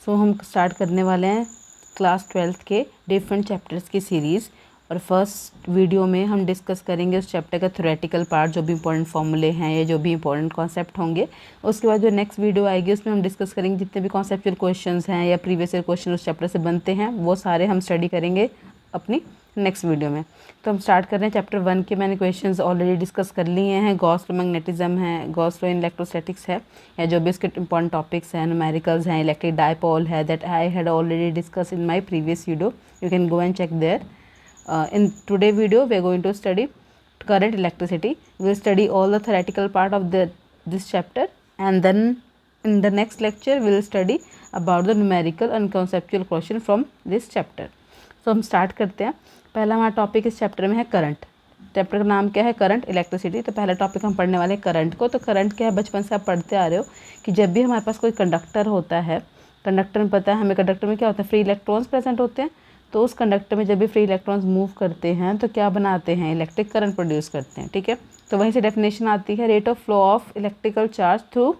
सो हम स्टार्ट करने वाले हैं क्लास 12th के डिफरेंट चैप्टर्स की सीरीज़। और फर्स्ट वीडियो में हम डिस्कस करेंगे उस चैप्टर का थ्योरेटिकल पार्ट, जो भी इंपॉर्टेंट फॉर्मूले हैं या जो भी इंपॉर्टेंट कॉन्सेप्ट होंगे। उसके बाद जो नेक्स्ट वीडियो आएगी उसमें हम डिस्कस करेंगे जितने भी कॉन्सेप्चुअल क्वेश्चंस हैं या प्रीवियस ईयर क्वेश्चन उस चैप्टर से बनते हैं, वो सारे हम स्टडी करेंगे अपनी नेक्स्ट वीडियो में। तो हम स्टार्ट कर रहे हैं चैप्टर 1 के। मैंने क्वेश्चंस ऑलरेडी डिस्कस कर लिए हैं। गॉस लॉ मैग्नेटिज्म है, गॉस लॉ इन इलेक्ट्रोस्टैटिक्स है, या जो भी इसके इंपॉर्टेंट टॉपिक्स हैं, न्यूमेरिकल्स हैं, इलेक्ट्रिक डायपोल है, that I had already discuss in my previous video. You can go and check there. In today video we are going to study current electricity. We will study all the theoretical part of this chapter, and then in the next lecture we will study about the numerical and conceptual question from this chapter. So हम start करते हैं। पहला हमारा topic इस chapter में है current. Chapter का नाम क्या है? Current electricity. तो पहला टॉपिक हम पढ़ने वाले हैं करंट को। तो करंट क्या है? बचपन से आप पढ़ते आ रहे हो कि जब भी हमारे पास कोई कंडक्टर होता है, कंडक्टर में पता है हमें, कंडक्टर में क्या होता है? फ्री इलेक्ट्रॉन्स प्रेजेंट होते हैं। तो उस कंडक्टर में जब भी फ्री इलेक्ट्रॉन्स मूव करते हैं तो क्या बनाते हैं? इलेक्ट्रिक करंट प्रोड्यूस करते हैं। ठीक है, तो वहीं से डेफिनेशन आती है, rate of flow of electrical charge through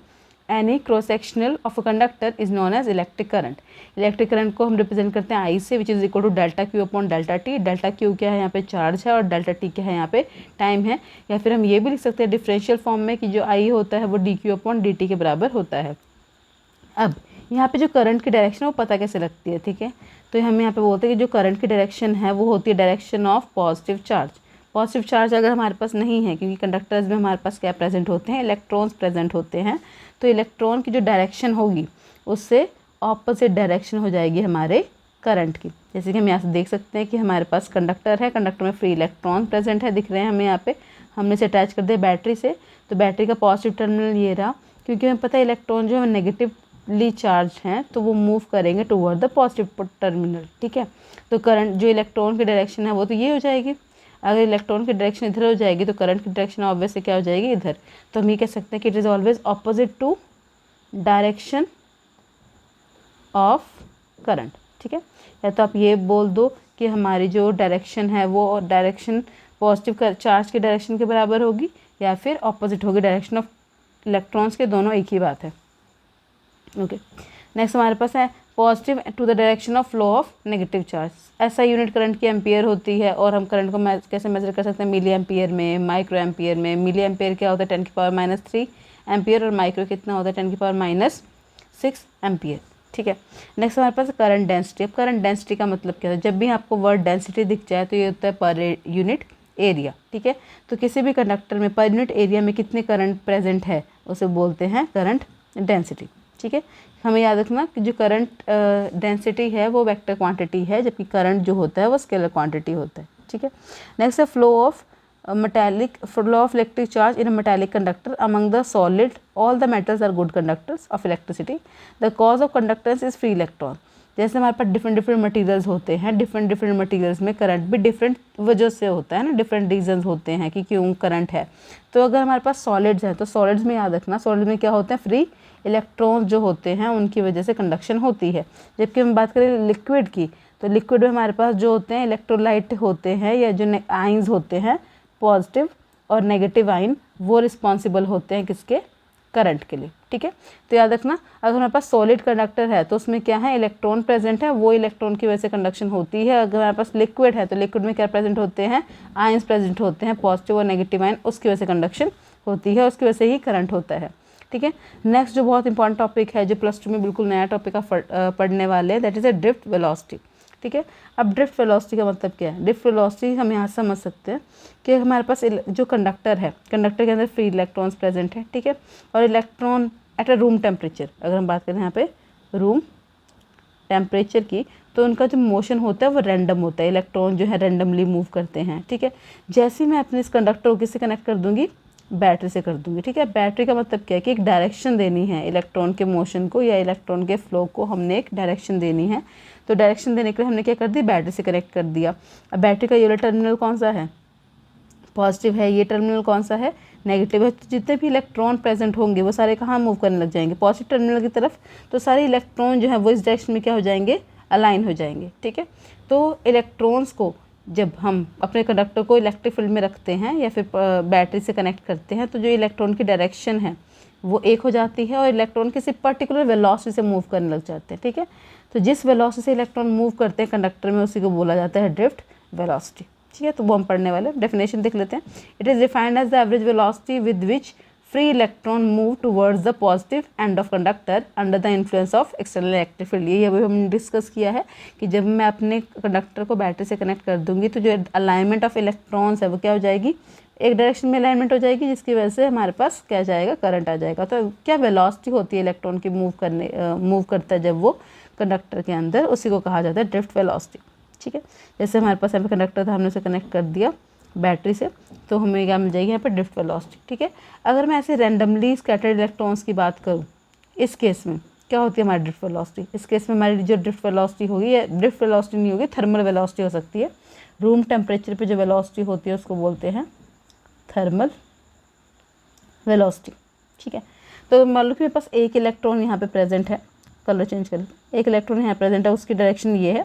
any cross sectional of a conductor is known as electric current. Electric current को हम रिप्रेजेंट करते हैं आई से, which is equal to delta Q upon delta T. Delta Q क्या है? यहाँ पे charge है, और डेल्टा टी क्या है? यहाँ पे टाइम है। या फिर हम ये भी लिख सकते हैं डिफरेंशियल फॉर्म में कि जो आई होता है वो D Q upon D T के बराबर होता है। अब यहाँ पे जो करंट की डायरेक्शन है वो पता कैसे लगती है? ठीक है, तो हम यहाँ पे बोलते हैं कि जो करंट की डायरेक्शन है वो होती है direction of positive charge. Positive charge अगर हमारे पास नहीं है, क्योंकि कंडक्टर्स में हमारे पास क्या प्रेजेंट होते हैं? इलेक्ट्रॉन्स प्रेजेंट होते हैं। तो इलेक्ट्रॉन की जो डायरेक्शन होगी उससे ऑपोजिट डायरेक्शन हो जाएगी हमारे करंट की। जैसे कि हम यहाँ से देख सकते हैं कि हमारे पास कंडक्टर है, कंडक्टर में फ्री इलेक्ट्रॉन प्रेजेंट है, दिख रहे हैं हमें यहाँ पे। हमने इसे अटैच कर दिया बैटरी से, तो बैटरी का पॉजिटिव टर्मिनल ये रहा, क्योंकि हमें पता है इलेक्ट्रॉन जो है नेगेटिवली चार्ज हैं तो वो मूव करेंगे टुवर्ड द पॉजिटिव टर्मिनल। ठीक है, तो करंट जो इलेक्ट्रॉन की डायरेक्शन है वो तो ये हो जाएगी। अगर इलेक्ट्रॉन की डायरेक्शन इधर हो जाएगी तो करंट की डायरेक्शन ऑब्वियसली क्या हो जाएगी? इधर। तो हम ये कह सकते हैं कि it is always opposite to direction of current. ठीक है, या तो आप ये बोल दो कि हमारी जो डायरेक्शन है वो डायरेक्शन पॉजिटिव चार्ज की डायरेक्शन के बराबर होगी, या फिर ऑपोजिट होगी डायरेक्शन ऑफ इलेक्ट्रॉन्स के, दोनों एक ही बात है। ओके, नेक्स्ट हमारे पास है positive to the direction of flow of negative charge. ऐसा यूनिट करंट की एम्पियर होती है, और हम करंट को कैसे मेजर कर सकते हैं? मिली एम्पियर में, माइक्रो एम्पियर में। मिली एम्पियर क्या होता है? 10⁻³ एम्पियर, और माइक्रो कितना होता है? 10⁻6 एम्पियर। ठीक है, नेक्स्ट हमारे पास करंट डेंसिटी। अब करंट डेंसिटी का मतलब क्या है? जब भी आपको वर्ड डेंसिटी दिख जाए तो ये होता है पर यूनिट एरिया। ठीक है, तो किसी भी कंडक्टर में पर यूनिट एरिया में कितने करंट प्रेजेंट है उसे बोलते हैं करंट डेंसिटी। ठीक है, हमें याद रखना कि जो करंट डेंसिटी है वो वेक्टर क्वांटिटी है, जबकि करंट जो होता है वो स्केलर क्वांटिटी होता है। ठीक है, नेक्स्ट है flow of electric charge in a metallic conductor among the solid. All the metals are good conductors of electricity. The cause of conductance is free electron. जैसे हमारे पास डिफरेंट मटेरियल्स होते हैं, डिफरेंट मटेरियल्स में current भी different वजह से होता है ना, डिफरेंट रीजंस होते हैं कि क्यों करंट है। तो अगर हमारे पास सॉलिड्स हैं तो सॉलिड्स में याद रखना, सॉलिड में क्या होते हैं? फ्री इलेक्ट्रॉन्स जो होते हैं उनकी वजह से कंडक्शन होती है। जबकि हम बात करें लिक्विड की, तो लिक्विड में हमारे पास जो होते हैं इलेक्ट्रोलाइट होते हैं, या जो आइंस होते हैं पॉजिटिव और नेगेटिव आइन, वो रिस्पॉन्सिबल होते हैं किसके? करंट के लिए। ठीक है, तो याद रखना अगर हमारे पास सॉलिड कंडक्टर है तो उसमें क्या है? इलेक्ट्रॉन प्रेजेंट है, वो इलेक्ट्रॉन की वजह से कंडक्शन होती है। अगर हमारे पास लिक्विड है तो लिक्विड में क्या प्रेजेंट होते हैं? आयंस प्रेजेंट होते हैं, पॉजिटिव और नेगेटिव आयन, उसकी वजह से कंडक्शन होती है, उसकी वजह से ही करंट होता है। ठीक है, नेक्स्ट जो बहुत इंपॉर्टेंट टॉपिक है, जो +2 में बिल्कुल नया टॉपिक पढ़ने वाले हैं, that is a drift velocity. ठीक है, अब ड्रिफ्ट वेलोसिटी का मतलब क्या है? ड्रिफ्ट वेलोसिटी हम यहाँ समझ सकते हैं कि हमारे पास जो कंडक्टर है, कंडक्टर के अंदर फ्री इलेक्ट्रॉन्स प्रेजेंट है। ठीक है, और electron at a room temperature, अगर हम बात करें यहाँ पे रूम टेम्परेचर की, तो उनका जो मोशन होता है वो रैंडम होता है। इलेक्ट्रॉन जो है रैंडमली मूव करते हैं। ठीक है, जैसे ही मैं अपने इस कंडक्टर को किससे कनेक्ट कर दूँगी? बैटरी से कर दूँगी। ठीक है, बैटरी का मतलब क्या है? कि एक डायरेक्शन देनी है इलेक्ट्रॉन के मोशन को, या इलेक्ट्रॉन के फ्लो को हमने एक डायरेक्शन देनी है। तो डायरेक्शन देने के लिए हमने क्या कर दी? बैटरी से कनेक्ट कर दिया। अब बैटरी का ये टर्मिनल कौन सा है? पॉजिटिव है। ये टर्मिनल कौन सा है? नेगेटिव है। तो जितने भी इलेक्ट्रॉन प्रेजेंट होंगे वो सारे कहाँ मूव करने लग जाएंगे? पॉजिटिव टर्मिनल की तरफ। तो सारे इलेक्ट्रॉन जो है वो इस डायरेक्शन में क्या हो जाएंगे? अलाइन हो जाएंगे। ठीक है, तो इलेक्ट्रॉन्स को जब हम अपने कंडक्टर को इलेक्ट्रिक फील्ड में रखते हैं या फिर बैटरी से कनेक्ट करते हैं, तो जो इलेक्ट्रॉन की डायरेक्शन है वो एक हो जाती है और इलेक्ट्रॉन किसी पर्टिकुलर वेलोसिटी से मूव करने लग जाते हैं, ठीक है। तो जिस वेलोसिटी से इलेक्ट्रॉन मूव करते हैं कंडक्टर में, उसी को बोला जाता है ड्रिफ्ट वेलोसिटी, ठीक है। तो वो हम पढ़ने वाले, डेफिनेशन देख लेते हैं। It is defined as the average velocity with which free electron move towards the positive end of conductor under the influence of external electric field. ये अभी हमने डिस्कस किया है कि जब मैं अपने कंडक्टर को बैटरी से कनेक्ट कर दूंगी तो जो अलाइनमेंट ऑफ इलेक्ट्रॉन्स है वो क्या हो जाएगी, एक डायरेक्शन में अलाइनमेंट हो जाएगी, जिसकी वजह से हमारे पास क्या जाएगा, करंट आ जाएगा। तो क्या वेलोसिटी होती है इलेक्ट्रॉन की मूव करता है जब वो कंडक्टर के अंदर, उसी को कहा जाता है ड्रिफ्ट वेलोसिटी, ठीक है। जैसे हमारे पास यहाँ पे कंडक्टर था, हमने उसे कनेक्ट कर दिया बैटरी से, तो हमें क्या मिल जाएगी यहाँ पे ड्रिफ्ट वेलोसिटी, ठीक है। अगर मैं ऐसे रैंडमली स्कैटर्ड इलेक्ट्रॉन्स की बात करूँ, इस केस में क्या होती है हमारी ड्रिफ्ट वेलोसिटी, इस केस में हमारी जो ड्रिफ्ट वेलोसिटी होगी, या ड्रिफ्ट वेलोसिटी नहीं होगी, थर्मल वेलोसिटी हो सकती है। रूम टेम्परेचर पे जो वेलोसिटी होती है उसको बोलते हैं थर्मल वेलोसिटी, ठीक है। तो मान लो कि मेरे पास एक इलेक्ट्रॉन यहाँ पे प्रेजेंट है, कलर चेंज कर, एक इलेक्ट्रॉन यहाँ प्रेजेंट है, उसकी डायरेक्शन ये है,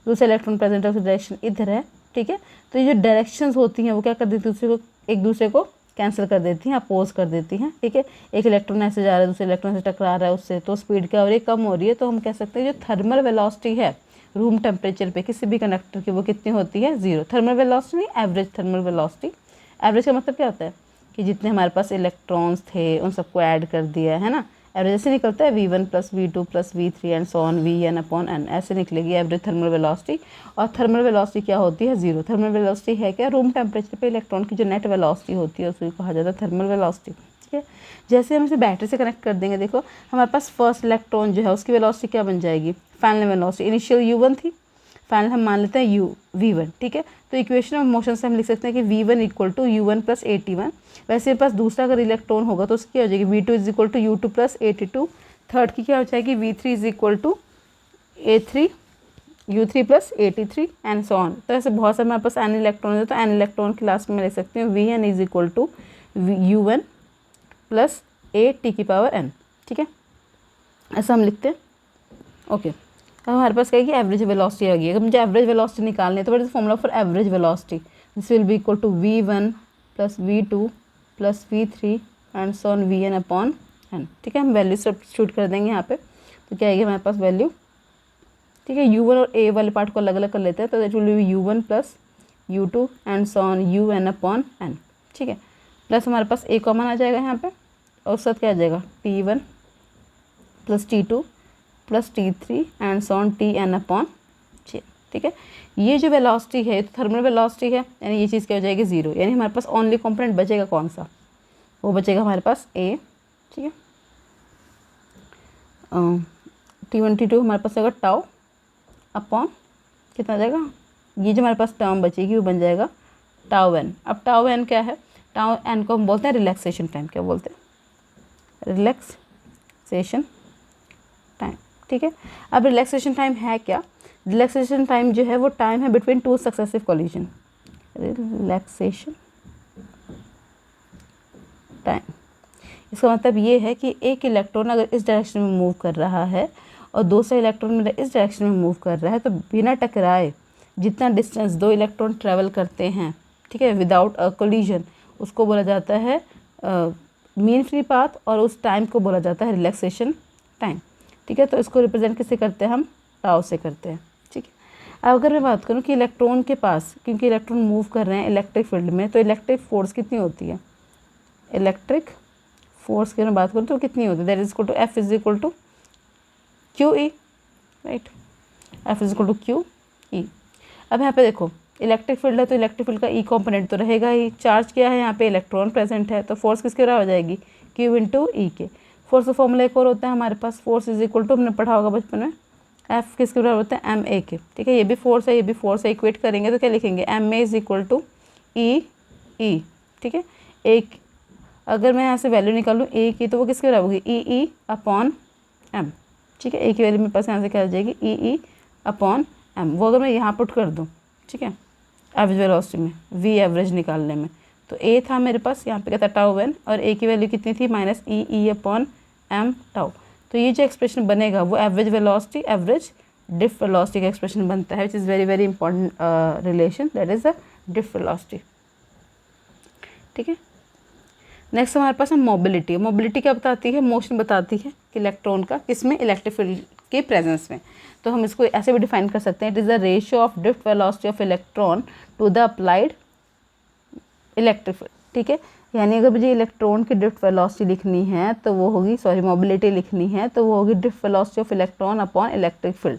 दूसरा इलेक्ट्रॉन प्रेजेंट है, उसकी डायरेक्शन इधर है, ठीक है। तो ये जो डायरेक्शंस होती हैं वो क्या कर देती है, एक दूसरे को कैंसिल कर देती हैं, अपोज कर देती हैं, ठीक है। एक इलेक्ट्रॉन ऐसे जा रहा है, दूसरे इलेक्ट्रॉन से टकरा रहा है उससे, तो स्पीड क्या हो रही है, कम हो रही है। तो हम कह सकते हैं जो थर्मल वेलोसिटी है रूम टेम्परेचर पे किसी भी कंडक्टर की, वो कितनी होती है, 0। थर्मल वेलोसिटी नहीं, एवरेज थर्मल वेलोसिटी। एवरेज का मतलब क्या होता है कि जितने हमारे पास इलेक्ट्रॉन्स थे उन सबको ऐड कर दिया है ना, एवरेज ऐसे निकलता है V1 + V2 + V3 and so on Vn/n, ऐसे निकलेगी एवरेज थर्मल वेलोसिटी। और थर्मल वेलोसिटी क्या होती है, 0। थर्मल वेलोसिटी है क्या, रूम टेम्परेचर पे इलेक्ट्रॉन की जो नेट वेलोसिटी होती है उसको कहा जाता है थर्मल वेलोसिटी, ठीक है। जैसे हम इसे बैटरी से कनेक्ट कर देंगे, देखो हमारे पास फर्स्ट इलेक्ट्रॉन जो है उसकी वेलोसिटी क्या बन जाएगी, फाइनल वेलोसिटी, इनिशियल U1 थी, फाइनल हम मान लेते हैं V1, ठीक है। तो इक्वेशन ऑफ मोशन से हम लिख सकते हैं कि V1 = U1 + AT1। वैसे मेरे पास दूसरा अगर इलेक्ट्रॉन होगा तो उसकी क्या हो जाएगी, V2 = U2 + AT2। थर्ड की क्या हो जाएगी, V3 = A3 U3 + AT3 and so on. तो ऐसे बहुत सारे हमारे पास n इलेक्ट्रॉन है, तो n इलेक्ट्रॉन की लास्ट में मैं लिख सकती हूँ Vn = U1 + AT⁴n, ठीक है। ऐसा हम लिखते हैं, ओके। अब हमारे पास क्या है कि एवरेज वेलोसिटी आ गई है। अगर मुझे एवरेज वेलोसिटी निकालनी है तो what is the formula for average velocity, this will be equal to V1 + V2 + V3 and so on Vn/n, ठीक है। हम वैल्यू सब्स्टिट्यूट कर देंगे यहाँ पे, तो क्या आएगी हमारे पास वैल्यू, ठीक है। U1 और A वाले पार्ट को अलग अलग कर लेते हैं, तो that will B U1 + U2 and so on Un/n, ठीक है। प्लस हमारे पास A कॉमन आ जाएगा यहाँ पे, और साथ क्या आ जाएगा T1 + T2 + T3 and so on Tn/, ठीक है। ये जो वेलोसिटी है तो थर्मल वेलोसिटी है, यानी ये चीज़ क्या हो जाएगी, 0। यानी हमारे पास ओनली कंपोनेंट बचेगा कौन सा, वो बचेगा हमारे पास A, ठीक है। T1 T2 हमारे पास आएगा टाउ अपॉन कितना आ जाएगा, ये जो हमारे पास टर्म बचेगी वो बन जाएगा टाउ n। अब टाउ n क्या है, टाउ n को हम बोलते हैं रिलैक्सेशन टाइम, क्या बोलते हैं, रिलैक्सेशन टाइम, ठीक है। अब रिलैक्सेशन टाइम है क्या, रिलैक्सेशन टाइम जो है वो टाइम है between 2 successive collision, relaxation time. इसका मतलब ये है कि एक इलेक्ट्रॉन अगर इस डायरेक्शन में मूव कर रहा है और दूसरा इलेक्ट्रॉन मेरा इस डायरेक्शन में मूव कर रहा है, तो बिना टकराए जितना डिस्टेंस 2 इलेक्ट्रॉन ट्रैवल करते हैं, ठीक है, विदाउट अ कोलिजन, उसको बोला जाता है मीन फ्री पाथ, और उस टाइम को बोला जाता है रिलैक्सेशन टाइम, ठीक है। तो इसको रिप्रेजेंट किससे करते हैं, हम टाउ से करते हैं, ठीक है। अब अगर मैं बात करूँ कि इलेक्ट्रॉन के पास, क्योंकि इलेक्ट्रॉन मूव कर रहे हैं इलेक्ट्रिक फील्ड में, तो इलेक्ट्रिक फोर्स कितनी होती है, इलेक्ट्रिक फोर्स की मैं बात करूँ तो कितनी होती है, that is equal to F = QE, right, F = QE। अब यहाँ पे देखो इलेक्ट्रिक फील्ड है तो इलेक्ट्रिक फील्ड का ई कॉम्पोनेंट तो रहेगा ही, चार्ज क्या है यहाँ पे, इलेक्ट्रॉन प्रेजेंट है, तो फोर्स किसके बराबर हो जाएगी, Q × E के। फोर्स का फॉर्मूला एक और होता है हमारे पास, फोर्स = हमने पढ़ा होगा बचपन में, F किसके बराबर होता है, MA के, ठीक है। ये भी फोर्स है, ये भी फोर्स है, इक्वेट करेंगे तो क्या लिखेंगे, MA = EE, ठीक है। एक अगर मैं यहाँ से वैल्यू निकालूँ A की, तो वो किसके बराबर होगी, EE/m, ठीक है। A की वैल्यू मेरे पास यहाँ से क्या आ जाएगी, EE/m। वो अगर मैं यहाँ पुट कर दूँ, ठीक है, एवरेज वेलोसिटी में, V एवरेज निकालने में, तो A था मेरे पास यहाँ पे क्या था, टाउ n, और A की वैल्यू कितनी थी, -EE/m टाउ। तो ये जो एक्सप्रेशन बनेगा वो average velocity, average drift velocity का एक्सप्रेशन बनता है, which is very very important relation, that is the drift velocity, ठीक है। नेक्स्ट हमारे पास है मोबिलिटी। मोबिलिटी क्या बताती है? मोशन बताती है कि इलेक्ट्रॉन का किसमें, इलेक्ट्रिक फील्ड के प्रेजेंस में। तो हम इसको ऐसे भी डिफाइन कर सकते हैं, it is the ratio of drift velocity of electron to the applied electric field. ठीक है, यानी अगर मुझे इलेक्ट्रॉन की ड्रिफ्ट वेलोसिटी लिखनी है तो वो होगी, मोबिलिटी लिखनी है तो वो होगी drift velocity of electron upon electric field.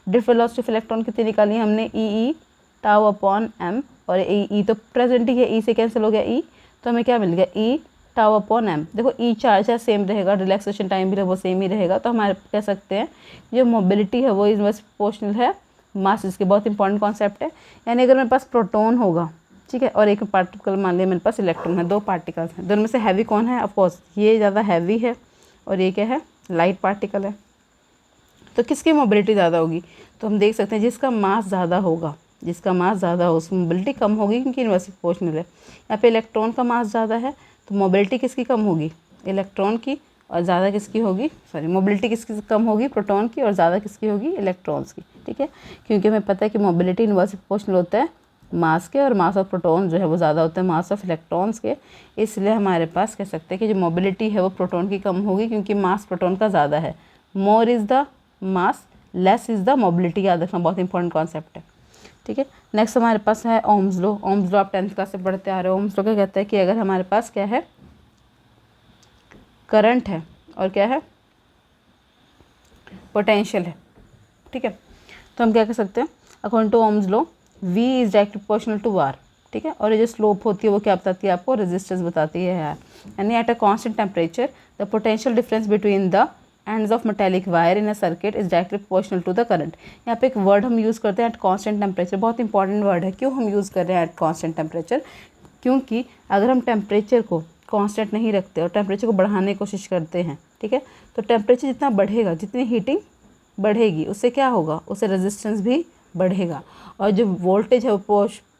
Drift velocity of electron कितनी निकाली हमने? ई टाउ अपॉन एम, और ई तो प्रेजेंट ही है, ई से कैंसिल हो गया ई, तो हमें क्या मिल गया? ई टाउ अपॉन एम। देखो ई चार्ज है, सेम रहेगा, रिलैक्सेशन टाइम भी वो सेम ही रहेगा, तो हमारे कह सकते हैं जो मोबिलिटी है वो इनवर्स प्रोपोर्शनल है मास। इसके बहुत इंपॉर्टेंट कॉन्सेप्ट है। यानी अगर मेरे पास प्रोटॉन होगा, ठीक है, और एक पार्टिकल मान लिया मेरे पास इलेक्ट्रॉन है, दो पार्टिकल्स हैं, दोनों में से हैवी कौन है? ऑफकोर्स ये ज़्यादा हैवी है और ये क्या है? लाइट पार्टिकल है। तो किसकी मोबिलिटी ज़्यादा होगी? तो हम देख सकते हैं जिसका मास ज़्यादा होगा, जिसका मास ज़्यादा हो उसकी मोबिलिटी कम होगी, क्योंकि इनवर्सली प्रोपोर्शनल है। यहाँ पे इलेक्ट्रॉन का मास ज़्यादा है तो मोबिलिटी किसकी कम होगी? इलेक्ट्रॉन की, और ज़्यादा किसकी होगी? मोबिलिटी किसकी कम होगी? प्रोटॉन की, और ज़्यादा किसकी होगी? इलेक्ट्रॉन्स की। ठीक है, क्योंकि हमें पता है कि मोबिलिटी इनवर्सली प्रोपोर्शनल होता है मास के, और मास ऑफ प्रोटॉन जो है वो ज़्यादा होता है मास ऑफ इलेक्ट्रॉन्स के। इसलिए हमारे पास कह सकते हैं कि जो मोबिलिटी है वो प्रोटॉन की कम होगी, क्योंकि मास प्रोटॉन का ज़्यादा है। मोर is the mass, less is the mobility, याद रखना, बहुत इंपॉर्टेंट कॉन्सेप्ट है। ठीक है, नेक्स्ट हमारे पास है ओम्स लॉ। ओम्स लॉ आप 10th क्लास से पढ़ते आ रहे हो। ओम्स लॉ क्या कहता है कि अगर हमारे पास क्या है? करंट है और क्या है? पोटेंशियल है। ठीक है, तो हम क्या कर सकते हैं? According to Ohm's law V is directly proportional to R। ठीक है, और ये जो स्लोप होती है वो क्या बताती है आपको? रेजिस्टेंस बताती है यार। यानी at a constant temperature the potential difference between the ends of metallic wire in a circuit is directly proportional to the current. यहाँ पे एक वर्ड हम यूज़ करते हैं एट कांस्टेंट टेम्परेचर, बहुत इंपॉर्टेंट वर्ड है। क्यों हम यूज़ कर रहे हैं एट कांस्टेंट टेम्परेचर? क्योंकि अगर हम टेम्परेचर को कांस्टेंट नहीं रखते और टेम्परेचर को बढ़ाने की कोशिश करते हैं, ठीक है, तो टेम्परेचर जितना बढ़ेगा, जितनी हीटिंग बढ़ेगी, उससे क्या होगा? उससे रेजिस्टेंस भी बढ़ेगा, और जो वोल्टेज है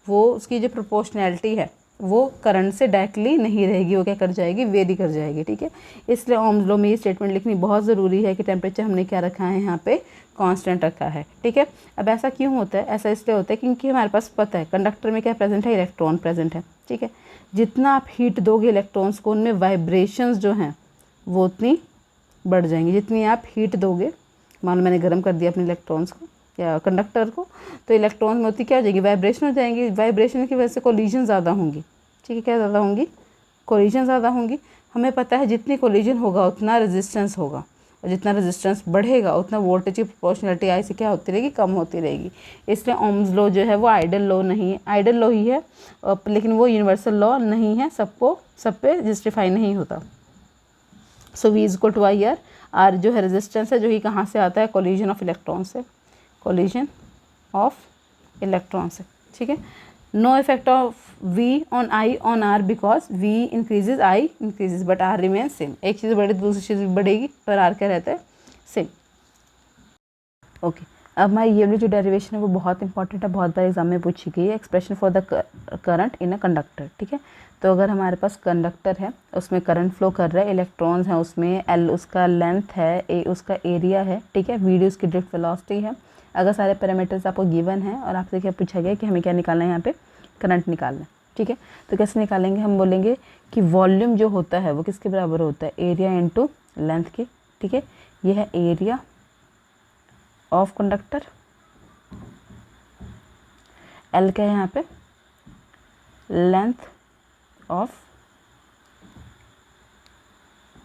वो उसकी जो प्रोपोर्शनैलिटी है वो करंट से डायरेक्टली नहीं रहेगी, वो क्या कर जाएगी? वेरी कर जाएगी। ठीक है, इसलिए ओम्स लॉ में ये स्टेटमेंट लिखनी बहुत ज़रूरी है कि टेम्परेचर हमने क्या रखा है? यहाँ पे कांस्टेंट रखा है। ठीक है, अब ऐसा क्यों होता है? ऐसा इसलिए होता है क्योंकि हमारे पास पता है कंडक्टर में क्या प्रेजेंट है? इलेक्ट्रॉन प्रेजेंट है। ठीक है, जितना आप हीट दोगे इलेक्ट्रॉन्स को, उनमें वाइब्रेशंस जो हैं वो उतनी बढ़ जाएंगी। जितनी आप हीट दोगे, मान लो मैंने गर्म कर दिया अपने इलेक्ट्रॉन्स को या कंडक्टर को, तो इलेक्ट्रॉन में होती क्या हो जाएगी? वाइब्रेशन हो जाएंगी। वाइब्रेशन की वजह से कोलिजन ज़्यादा होंगी। ठीक है, क्या ज़्यादा होंगी? कोलिजन ज़्यादा होंगी। हमें पता है जितनी कोलिजन होगा उतना रेजिस्टेंस होगा, और जितना रेजिस्टेंस बढ़ेगा उतना वोल्टेज की प्रोपोर्शनलिटी आई से क्या होती रहेगी? कम होती रहेगी। इसलिए ओम्स लॉ जो है वो आइडल लॉ नहीं, आइडल लॉ ही है, लेकिन वो यूनिवर्सल लॉ नहीं है, सब पे जस्टिफाई नहीं होता। So V is equal to I R. R जो है रेजिस्टेंस है, जो ही कहाँ से आता है? कोलिजन ऑफ इलेक्ट्रॉन से, कोलिजन ऑफ इलेक्ट्रॉन से। ठीक है, no effect of V on I on R because V increases, I increases, but R remain same. एक चीज़ बढ़े दूसरी चीज़ भी बढ़ेगी, पर R क्या रहता है? सेम। ओके, अब हमारी ये वाली जो डेरिवेशन है वो बहुत इंपॉर्टेंट है, बहुत बार एग्जाम में पूछी गई है। Expression for the current in a conductor. ठीक है, तो अगर हमारे पास कंडक्टर है, उसमें करंट फ्लो कर रहा है, इलेक्ट्रॉन्स हैं उसमें, L उसका लेंथ है, A उसका एरिया है, ठीक है, V उसकी ड्रिफ्ट वेलोसिटी है। अगर सारे पैरामीटर्स आपको गिवन है और आपसे क्या पूछा गया कि हमें क्या निकालना है? यहाँ पे करंट निकालना है। ठीक है, तो कैसे निकालेंगे? हम बोलेंगे कि वॉल्यूम जो होता है वो किसके बराबर होता है? एरिया इंटू लेंथ के। ठीक है, ये है एरिया ऑफ कंडक्टर, L क्या है यहाँ पे? Length of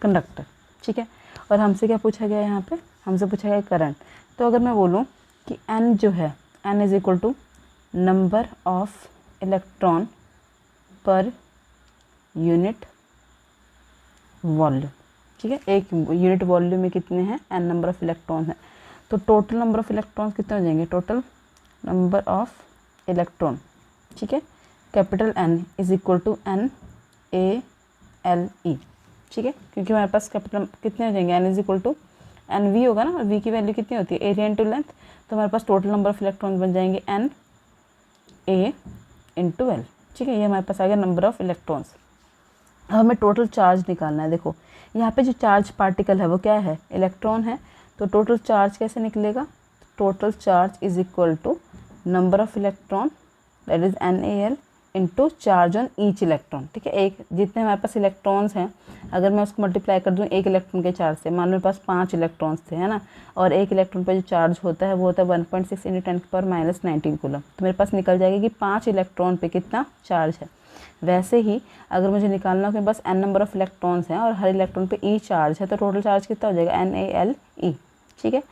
conductor. ठीक है, और हमसे क्या पूछा गया यहाँ पे? हमसे पूछा गया करंट। तो अगर मैं बोलूँ कि N जो है, N is equal to number of electron per unit volume. ठीक है, एक यूनिट वॉल्यूम में कितने हैं? N नंबर ऑफ इलेक्ट्रॉन है, तो टोटल नंबर ऑफ इलेक्ट्रॉन कितने हो जाएंगे? टोटल नंबर ऑफ इलेक्ट्रॉन, ठीक है, capital N is equal to NaLe। ठीक है, क्योंकि हमारे पास कैपिटल कितने हो जाएंगे? N is equal to NV होगा ना, और V की वैल्यू कितनी होती है? Area into length. तो हमारे पास टोटल नंबर ऑफ इलेक्ट्रॉन बन जाएंगे Na इंटू L। ठीक है, ये हमारे पास आ गया नंबर ऑफ इलेक्ट्रॉन्स। अब हमें टोटल चार्ज निकालना है। देखो यहाँ पे जो चार्ज पार्टिकल है वो क्या है? इलेक्ट्रॉन है। तो टोटल चार्ज कैसे निकलेगा? Total charge is equal to number of electron that is NaL into charge on each electron. ठीक है, एक जितने हमारे पास इलेक्ट्रॉन्स हैं अगर मैं उसको मल्टीप्लाई कर दूँ एक इलेक्ट्रॉन के चार्ज से, मान लो मेरे पास 5 इलेक्ट्रॉन्स थे, है ना, और एक इलेक्ट्रॉन पर जो चार्ज होता है वो होता है 1.6 × 10⁻⁹ कूलम। तो मेरे पास निकल जाएगा कि 5 इलेक्ट्रॉन पे कितना चार्ज है। वैसे ही अगर मुझे निकालना हो कि बस n नंबर ऑफ इलेक्ट्रॉन्स हैं और हर इलेक्ट्रॉन पे e चार्ज है, तो टोटल चार्ज कितना हो जाएगा NaLe। ठीक है,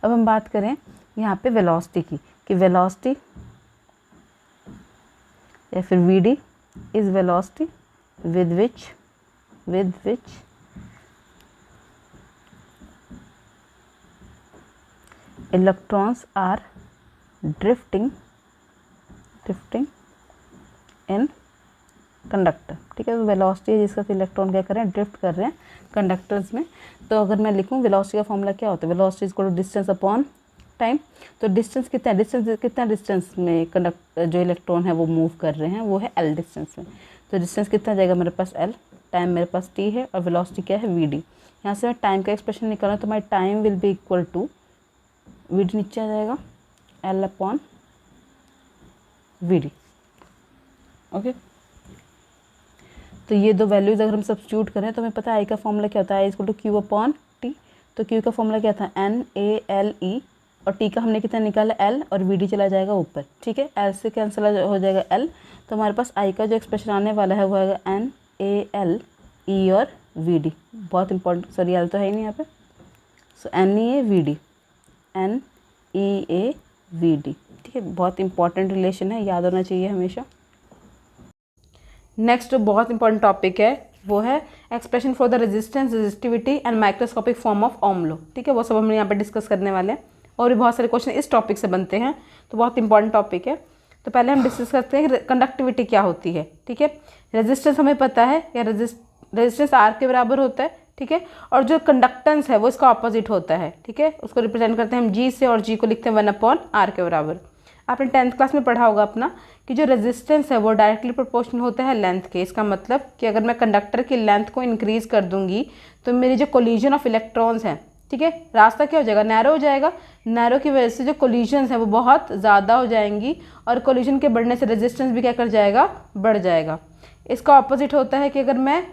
अब हम बात करें यहाँ पे वेलोसिटी की, कि वेलोसिटी या फिर Vd is velocity with which electrons are drifting in conductor. ठीक है, तो वेलोसिटी है जिसका इलेक्ट्रॉन क्या कर रहे हैं, ड्रिफ्ट कर रहे हैं कंडक्टर्स में। तो अगर मैं लिखूं वेलोसिटी का फॉर्मूला क्या होता है, velocity is equal to distance upon time. तो डिस्टेंस कितना है, कितना डिस्टेंस में कंडक्टर जो इलेक्ट्रॉन है वो मूव कर रहे हैं, वो है L डिस्टेंस में। तो डिस्टेंस कितना जाएगा मेरे पास L, टाइम मेरे पास T है और वेलोसिटी क्या है Vd। यहाँ से मैं टाइम का एक्सप्रेशन निकालूँ तो my time will be equal to Vd नीचे आ जाएगा L अपॉन Vd। ओके, तो ये दो वैल्यूज़ अगर हम सब्स्टिट्यूट करें तो हमें पता है आई का फॉर्मूला क्या होता है, I equal to Q upon T। तो Q का फॉर्मूला क्या था NaLe और T का हमने कितना निकाला L और Vd चला जाएगा ऊपर। ठीक है, L से कैंसिल हो जाएगा L, तो हमारे पास आई का जो एक्सप्रेशन आने वाला है वो आएगा NaLe और Vd। बहुत इंपॉर्टेंट, सॉरी L तो है ही नहीं यहाँ पे, सो NeaVd NeaVd। ठीक है, बहुत इंपॉर्टेंट रिलेशन है, याद होना चाहिए हमेशा। नेक्स्ट जो बहुत इंपॉर्टेंट टॉपिक है वो है expression for the resistance, resistivity and microscopic form of Ohm law. ठीक है, वो सब हम यहाँ पे डिस्कस करने वाले हैं और भी बहुत सारे क्वेश्चन इस टॉपिक से बनते हैं, तो बहुत इंपॉर्टेंट टॉपिक है। तो पहले हम डिस्कस करते हैं कंडक्टिविटी क्या होती है। ठीक है, रेजिस्टेंस हमें पता है, या रेजिस्टेंस R के बराबर होता है। ठीक है, और जो कंडक्टेंस है वो इसका ऑपोजिट होता है। ठीक है, उसको रिप्रेजेंट करते हैं हम G से और G को लिखते हैं 1/R के बराबर। आपने 10th क्लास में पढ़ा होगा अपना कि जो रेजिस्टेंस है वो डायरेक्टली प्रोपोर्शनल होता है लेंथ के। इसका मतलब कि अगर मैं कंडक्टर की लेंथ को इंक्रीज कर दूंगी तो मेरी जो कोलिजन ऑफ इलेक्ट्रॉन्स हैं, ठीक है, रास्ता क्या हो जाएगा, नैरो हो जाएगा। नैरो की वजह से जो कोलिजन्स हैं वो बहुत ज़्यादा हो जाएंगी और कोलिजन के बढ़ने से रेजिस्टेंस भी क्या कर जाएगा, बढ़ जाएगा। इसका ऑपोजिट होता है कि अगर मैं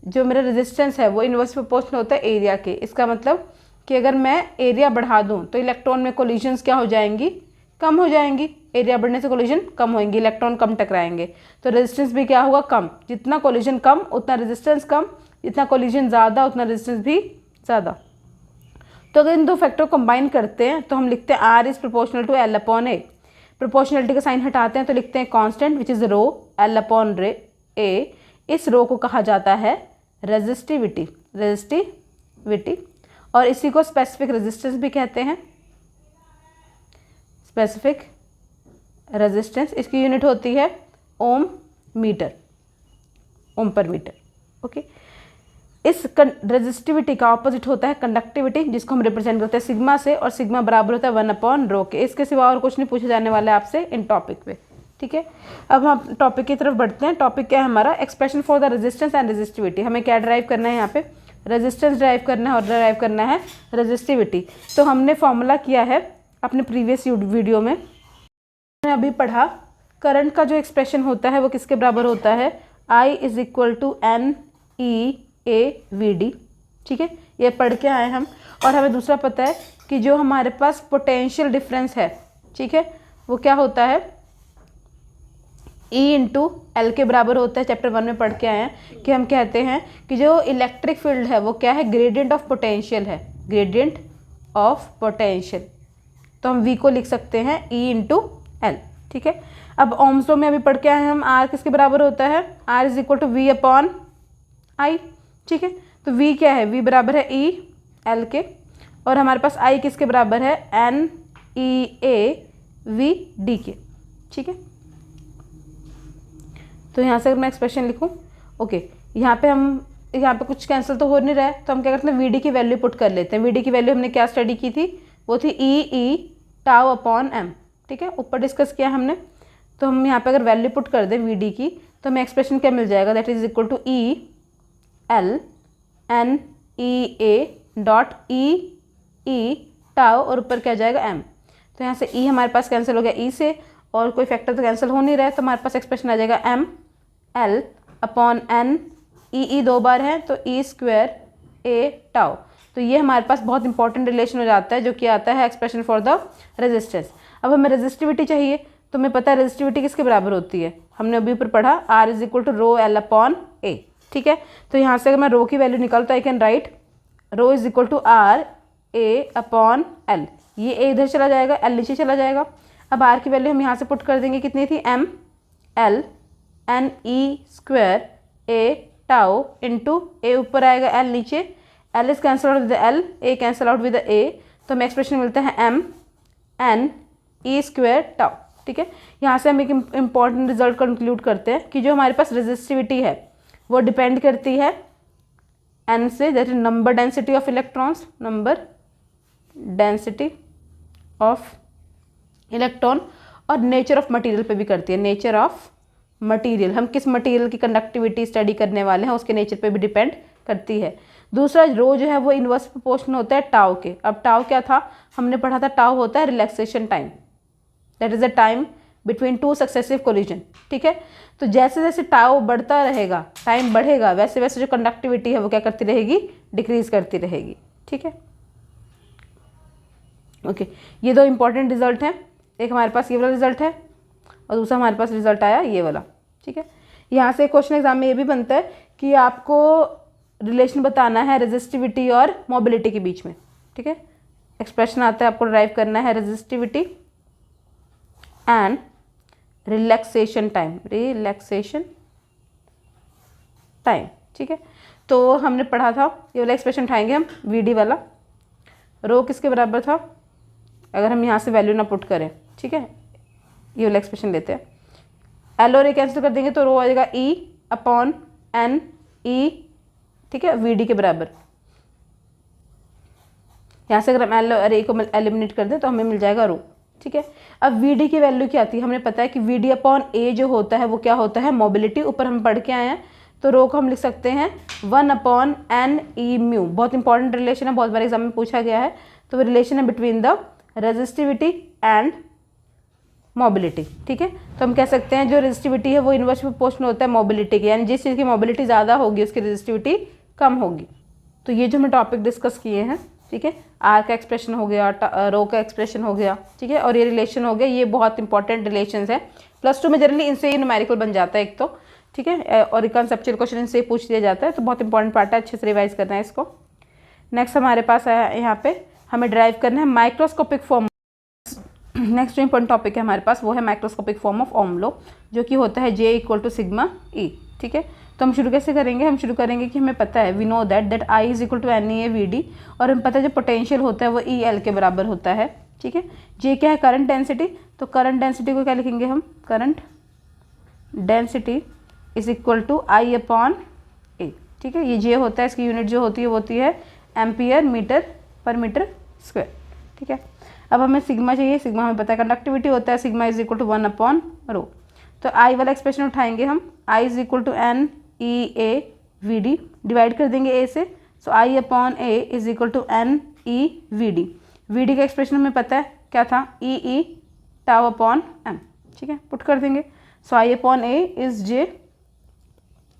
जो मेरा रेजिस्टेंस है वो इनवर्स प्रोपोर्शनल होता है एरिया के। इसका मतलब कि अगर मैं एरिया बढ़ा दूँ तो इलेक्ट्रॉन में कोलिजन्स क्या हो जाएंगी, कम हो जाएंगी। एरिया बढ़ने से कोलिजन कम होंगी, इलेक्ट्रॉन कम टकराएंगे, तो रेजिस्टेंस भी क्या होगा, कम। जितना कोलिजन कम उतना रेजिस्टेंस कम, जितना कोलिजन ज़्यादा उतना रेजिस्टेंस भी ज़्यादा। तो अगर इन दो फैक्टर को कंबाइन करते हैं तो हम लिखते हैं R is proportional to L upon A। Proportionality का साइन हटाते हैं तो लिखते हैं constant which is rho L upon A। इस रो को कहा जाता है रेजिस्टिविटी और इसी को स्पेसिफिक रेजिस्टेंस भी कहते हैं। स्पेसिफिक रेजिस्टेंस, इसकी यूनिट होती है ओम पर मीटर। ओके, इस रेजिस्टिविटी का ऑपोजिट होता है कंडक्टिविटी, जिसको हम रिप्रेजेंट करते हैं सिग्मा से, और सिग्मा बराबर होता है 1/ρ के। इसके सिवा और कुछ नहीं पूछा जाने वाला है आपसे इन टॉपिक पे। ठीक है, अब हम टॉपिक की तरफ बढ़ते हैं। टॉपिक क्या है हमारा, expression for the resistance and resistivity. हमें क्या ड्राइव करना है, यहाँ पे रेजिस्टेंस ड्राइव करना है और ड्राइव करना है रेजिस्टिविटी। तो हमने फॉर्मूला किया है अपने प्रीवियस वीडियो में, हमने अभी पढ़ा करंट का जो एक्सप्रेशन होता है वो किसके बराबर होता है, I is equal to NeaVd। ठीक है, ये पढ़ के आए हम। और हमें दूसरा पता है कि जो हमारे पास पोटेंशियल डिफरेंस है, ठीक है, वो क्या होता है, E इंटू एल के बराबर होता है। चैप्टर 1 में पढ़ के आए हैं कि हम कहते हैं कि जो इलेक्ट्रिक फील्ड है वो क्या है, ग्रेडियंट ऑफ पोटेंशियल है, ग्रेडियंट ऑफ पोटेंशियल। तो हम V को लिख सकते हैं E इंटू एल। ठीक है, अब ओम्स लॉ में अभी पढ़ के आए हैं हम, R किसके बराबर होता है, R is equal to V upon I। ठीक है, तो V क्या है, V बराबर है E L के, और हमारे पास I किसके बराबर है, NeaVd के। ठीक है, तो यहाँ से अगर मैं एक्सप्रेशन लिखूँ, ओके, यहाँ पे कुछ कैंसिल तो हो नहीं रहा है, तो हम क्या करते हैं, Vd की वैल्यू पुट कर लेते हैं। Vd की वैल्यू हमने क्या स्टडी की थी, वो थी E टाउ अपॉन m। ठीक है, ऊपर डिस्कस किया हमने। तो हम यहाँ पे अगर वैल्यू पुट कर दें Vd की तो हमें एक्सप्रेशन क्या मिल जाएगा, that is equal to E L NeA dot E tau और ऊपर क्या जाएगा m। तो यहाँ से E हमारे पास कैंसिल हो गया E से, और कोई फैक्टर तो कैंसिल हो नहीं रहा है, तो हमारे पास एक्सप्रेशन आ जाएगा एम एल अपॉन एन, ई 2 बार है तो ई स्क्वायर ए टाउ। तो ये हमारे पास बहुत इंपॉर्टेंट रिलेशन हो जाता है जो कि आता है एक्सप्रेशन फॉर द रेजिस्टेंस। अब हमें रेजिस्टिविटी चाहिए, तो हमें पता है रेजिस्टिविटी किसके बराबर होती है, हमने अभी ऊपर पढ़ा R is equal to rho L upon A. ठीक है, तो यहाँ से अगर मैं रो की वैल्यू निकालूँ तो I can write rho is equal to R A upon L, ये ए इधर चला जाएगा, एल नीचे चला जाएगा। अब R की वैल्यू हम यहाँ से पुट कर देंगे, कितनी थी, M L N E square A tau into A ऊपर आएगा एल नीचे, L is cancel out with L, A cancel out with A, तो हमें एक्सप्रेशन मिलता है M N E square tau. ठीक है, यहाँ से हम एक इम्पॉर्टेंट रिजल्ट कंक्लूड करते हैं कि जो हमारे पास रेजिस्टिविटी है वो डिपेंड करती है एन से, that is number density of electrons, number density of electron, और नेचर ऑफ मटेरियल पे भी करती है, नेचर ऑफ मटेरियल, हम किस मटेरियल की कंडक्टिविटी स्टडी करने वाले हैं उसके नेचर पे भी डिपेंड करती है। दूसरा रो जो है वो इनवर्स प्रोपोर्शनल होता है टाउ के। अब टाउ क्या था, हमने पढ़ा था टाउ होता है relaxation time, that is the time between two successive collision. ठीक है, तो जैसे जैसे टाउ बढ़ता रहेगा, टाइम बढ़ेगा, वैसे वैसे जो कंडक्टिविटी है वो क्या करती रहेगी, डिक्रीज करती रहेगी। ठीक है, ओके, ये दो इंपॉर्टेंट रिजल्ट हैं, एक हमारे पास ये वाला रिजल्ट है और दूसरा हमारे पास रिजल्ट आया ये वाला। ठीक है, यहाँ से क्वेश्चन एग्जाम में ये भी बनता है कि आपको रिलेशन बताना है रेजिस्टिविटी और मोबिलिटी के बीच में। ठीक है, एक्सप्रेशन आता है, आपको ड्राइव करना है resistivity and relaxation time, relaxation time. ठीक है, तो हमने पढ़ा था, ये वाला एक्सप्रेशन उठाएंगे हम, वी डी वाला, रो किसके बराबर था, अगर हम यहाँ से वैल्यू ना पुट करें। ठीक है, ये वाला एक्सप्रेशन लेते हैं, एल और ए कैंसिल कर देंगे तो रो आ जाएगा ई अपॉन एन ई, ठीक है, वी डी के बराबर। यहाँ से अगर हम एल और ए को एलिमिनेट कर दें तो हमें मिल जाएगा रो। ठीक है, अब वी डी की वैल्यू क्या आती है, हमें पता है कि वी डी अपॉन ए जो होता है वो क्या होता है, मोबिलिटी, ऊपर हम पढ़ के आए हैं, तो रो को हम लिख सकते हैं 1 अपॉन एन ई म्यू। बहुत इंपॉर्टेंट रिलेशन है, बहुत बार एग्जाम में पूछा गया है, तो वो रिलेशन है between the resistivity and mobility. ठीक है, तो हम कह सकते हैं जो रेजिस्टिविटी है वो इनवर्स प्रोपोर्शनल होता है मोबिलिटी के, यानी जिस चीज़ की मोबिलिटी ज़्यादा होगी उसकी रेजिस्टिविटी कम होगी। तो ये जो हमने टॉपिक डिस्कस किए हैं, ठीक है, आर का एक्सप्रेशन हो गया, रो का एक्सप्रेशन हो गया, ठीक है, और ये रिलेशन हो गया, ये बहुत इंपॉर्टेंट रिलेशंस हैं। +2 में जनरली इनसे ही न्यूमेरिकल बन जाता है एक तो, ठीक है, और कंसेप्चुअल क्वेश्चन इनसे पूछ दिया जाता है, तो बहुत इंपॉर्टेंट पार्ट है, अच्छे से रिवाइज करना है इसको। नेक्स्ट हमारे पास है यहाँ पे हमें ड्राइव करना है माइक्रोस्कोपिक फॉर्म। नेक्स्ट जो इंपॉर्टेंट टॉपिक है हमारे पास वो है microscopic form of Ohm law, जो कि होता है J = सिग्मा E। ठीक है, तो हम शुरू कैसे करेंगे, हम शुरू करेंगे कि हमें पता है, we know that I = NeAVD, और हमें पता है जो पोटेंशियल होता है वो EL के बराबर होता है। ठीक है, J क्या है, करंट डेंसिटी, तो करंट डेंसिटी को क्या लिखेंगे हम, करंट डेंसिटी = I/A। ठीक है, ये J होता है, इसकी यूनिट जो होती है वो होती है एम्पियर मीटर पर मीटर स्क्वायर। ठीक है, अब हमें सिग्मा चाहिए, सिग्मा हमें पता है कंडक्टिविटी होता है, सिग्मा = 1/ρ। तो आई वाला एक्सप्रेशन उठाएंगे हम, I = NeAVD, डिवाइड कर देंगे ए से, सो I/A = NeVD। VD का एक्सप्रेशन हमें पता है क्या था, E τ/m। ठीक है, पुट कर देंगे, सो I/A इज J,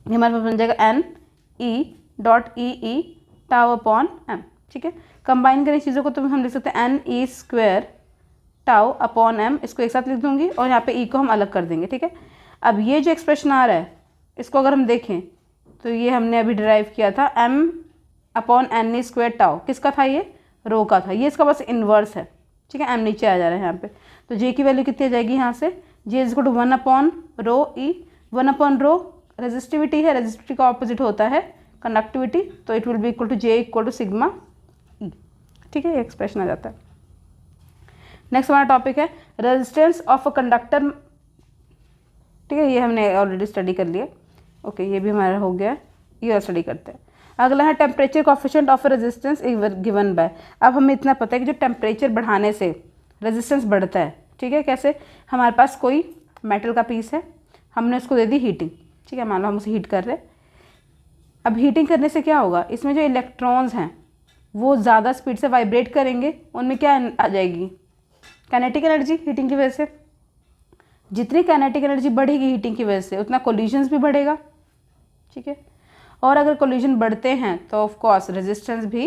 हमारे पास बन जाएगा NE.E τ/m। ठीक है, कंबाइन करें चीज़ों को तो हम लिख सकते हैं NE² τ/m, इसको एक साथ लिख दूंगी और यहाँ पे E को हम अलग कर देंगे। ठीक है, अब ये जो एक्सप्रेशन आ रहा है इसको अगर हम देखें तो ये हमने अभी डिराइव किया था m/NE² τ, किसका था, ये रो का था, ये इसका बस इन्वर्स है। ठीक है, m नीचे आ जा रहा है यहाँ पे, तो J की वैल्यू कितनी आ जाएगी यहाँ से, J = 1/ρE, 1/ρ रेजिस्टिविटी है, रेजिस्टिविटी का ऑपोजिट होता है कंडक्टिविटी, तो it will be equal to J = sigma E। ठीक है, ये एक्सप्रेशन आ जाता है। नेक्स्ट हमारा टॉपिक है रेजिस्टेंस ऑफ अ कंडक्टर। ठीक है, ये हमने ऑलरेडी स्टडी कर लिया, ओके, ये भी हमारा हो गया, ये और स्टडी करते हैं। अगला है temperature coefficient of resistance given by. अब हमें इतना पता है कि जो टेम्परेचर बढ़ाने से रेजिस्टेंस बढ़ता है। ठीक है, कैसे, हमारे पास कोई मेटल का पीस है, हमने उसको दे दी हीटिंग। ठीक है, मान लो हम उसे हीट कर रहे हैं, अब हीटिंग करने से क्या होगा, इसमें जो इलेक्ट्रॉन्स हैं वो ज़्यादा स्पीड से वाइब्रेट करेंगे, उनमें क्या आ जाएगी, काइनेटिक एनर्जी हीटिंग की वजह से। जितनी काइनेटिक एनर्जी बढ़ेगी हीटिंग की वजह से उतना कोलिजन्स भी बढ़ेगा, ठीक है। और अगर कोलिजन बढ़ते हैं तो ऑफ कोर्स रेजिस्टेंस भी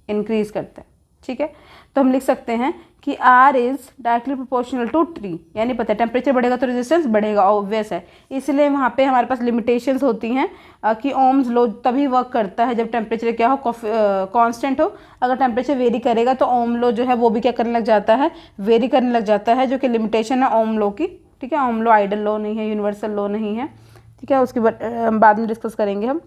इंक्रीज करता है, ठीक है। तो हम लिख सकते हैं कि R is directly proportional to T, यानी पता है टेम्परेचर बढ़ेगा तो रेजिस्टेंस बढ़ेगा, ऑब्वियस है। इसलिए वहाँ पे हमारे पास लिमिटेशंस होती हैं कि ओम्स लॉ तभी वर्क करता है जब टेम्परेचर क्या हो, कांस्टेंट हो। अगर टेम्परेचर वेरी करेगा तो ओम लॉ जो है वो भी क्या करने लग जाता है, वेरी करने लग जाता है, जो कि लिमिटेशन है ओम लॉ की, ठीक है। ओम लॉ आइडल लॉ नहीं है, यूनिवर्सल लॉ नहीं है, ठीक है। उसके बाद में डिस्कस करेंगे हम।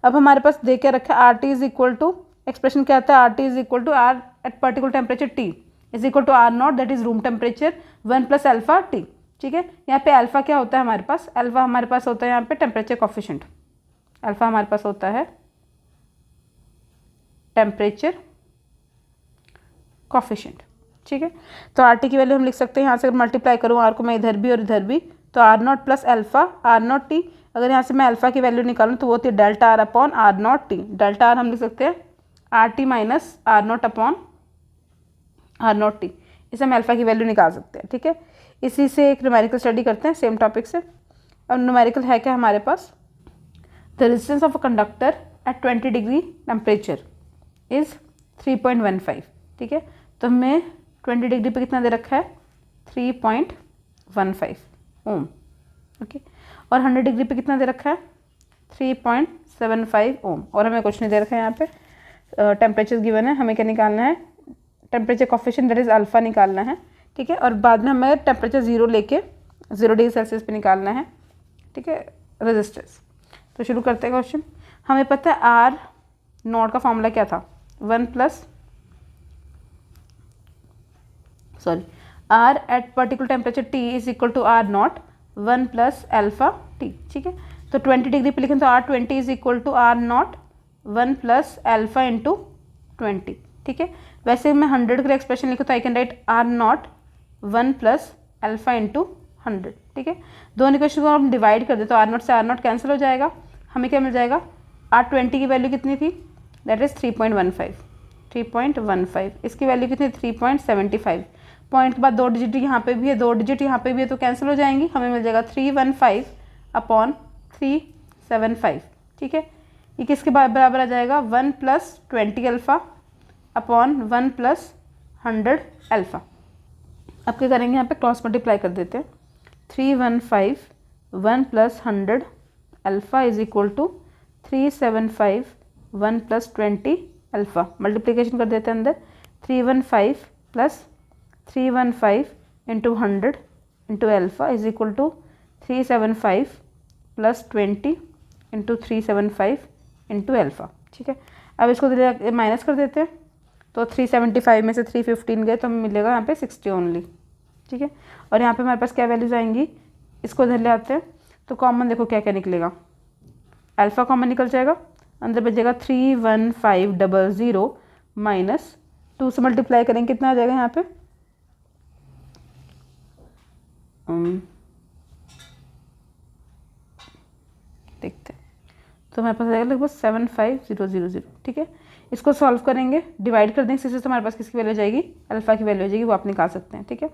अब हमारे पास दे के रखा है RT is equal to, expression क्या आता है, RT is equal to R at particular temperature T is equal to R not that is room temperature 1 plus alpha T, ठीक है। यहाँ पे अल्फा क्या होता है हमारे पास, अल्फा हमारे पास होता है यहाँ पे टेम्परेचर कोफिशिएंट, अल्फा हमारे पास होता है टेम्परेचर कोफिशिएंट, ठीक है। तो RT की वैल्यू हम लिख सकते हैं, यहाँ से मल्टीप्लाई करूँ R को मैं इधर भी और इधर भी, तो R not plus alpha R not T। अगर यहाँ से मैं अल्फा की वैल्यू निकालूँ तो वो होती है delta R upon R not T। Delta R हम लिख सकते हैं RT minus R not upon R not T। इसे हम अल्फा की वैल्यू निकाल सकते हैं, ठीक है। इसी से एक न्यूमेरिकल स्टडी करते हैं सेम टॉपिक से। अब न्यूमेरिकल है क्या हमारे पास, the resistance of a conductor at 20 degree temperature is 3.15, ठीक है। तो हमें 20 डिग्री पे कितना दे रखा है, 3.15 ओम, ओके। और 100 डिग्री पे कितना दे रखा है, 3.75 ओम। और हमें कुछ नहीं दे रखा है यहाँ पे, टेम्परेचर गिवन है, हमें क्या निकालना है, temperature coefficient that is alpha निकालना है, ठीक है। और बाद में हमें टेम्परेचर 0 लेके 0 डिग्री सेल्सियस पे निकालना है, ठीक है, रेजिस्टेंस। तो शुरू करते हैं क्वेश्चन। हमें पता है R नॉट का फॉर्मूला क्या था, R at particular temperature T is equal to R not 1 plus alpha T, ठीक है। तो 20 डिग्री पे लिखें तो R20 is equal to R not 1 plus alpha into 20, ठीक है। वैसे मैं 100 के लिए एक्सप्रेशन लिखूँ तो I can right R not 1 plus alpha into 100, ठीक है। दोनों इक्वेशन को हम डिवाइड कर दे तो R नॉट से R नॉट कैंसिल हो जाएगा, हमें क्या मिल जाएगा, R20 की वैल्यू कितनी थी, दैट इज 3.15, इसकी वैल्यू कितनी, 3.75। पॉइंट के बाद 2 डिजिट यहाँ पे भी है, 2 डिजिट यहाँ पे भी है, तो कैंसिल हो जाएंगी, हमें मिल जाएगा 315 अपॉन 375, ठीक है। ये किसके बराबर आ जाएगा, 1 plus 20 alpha upon 1 plus 100 alpha. अब क्या करेंगे, यहाँ पे क्रॉस मल्टीप्लाई कर देते हैं, 315 1 plus 100 alpha is equal to 375 1 plus 20 alpha. Multiplication कर देते हैं अंदर, 315 plus 315 into 100 into alpha is equal to 375 plus 20 into 375 into alpha, ठीक है। अब इसको माइनस कर देते हैं, तो 375 में से 315 गए तो हमें मिलेगा यहाँ पे 60 ओनली, ठीक है। और यहाँ पे हमारे पास क्या वैल्यूज आएंगी, इसको इधर ले आते हैं तो कॉमन देखो क्या क्या निकलेगा, अल्फ़ा कॉमन निकल जाएगा, अंदर बचेगा 31500 माइनस 2 से मल्टीप्लाई करेंगे कितना आ जाएगा यहाँ पे, देखते हैं, तो हमारे पास आएगा लगभग 75000, ठीक है। इसको सॉल्व करेंगे, डिवाइड कर देंगे, इससे हमारे पास किसकी वैल्यू आ जाएगी, अल्फा की वैल्यू आ जाएगी, वो आप निकाल सकते हैं, ठीक है।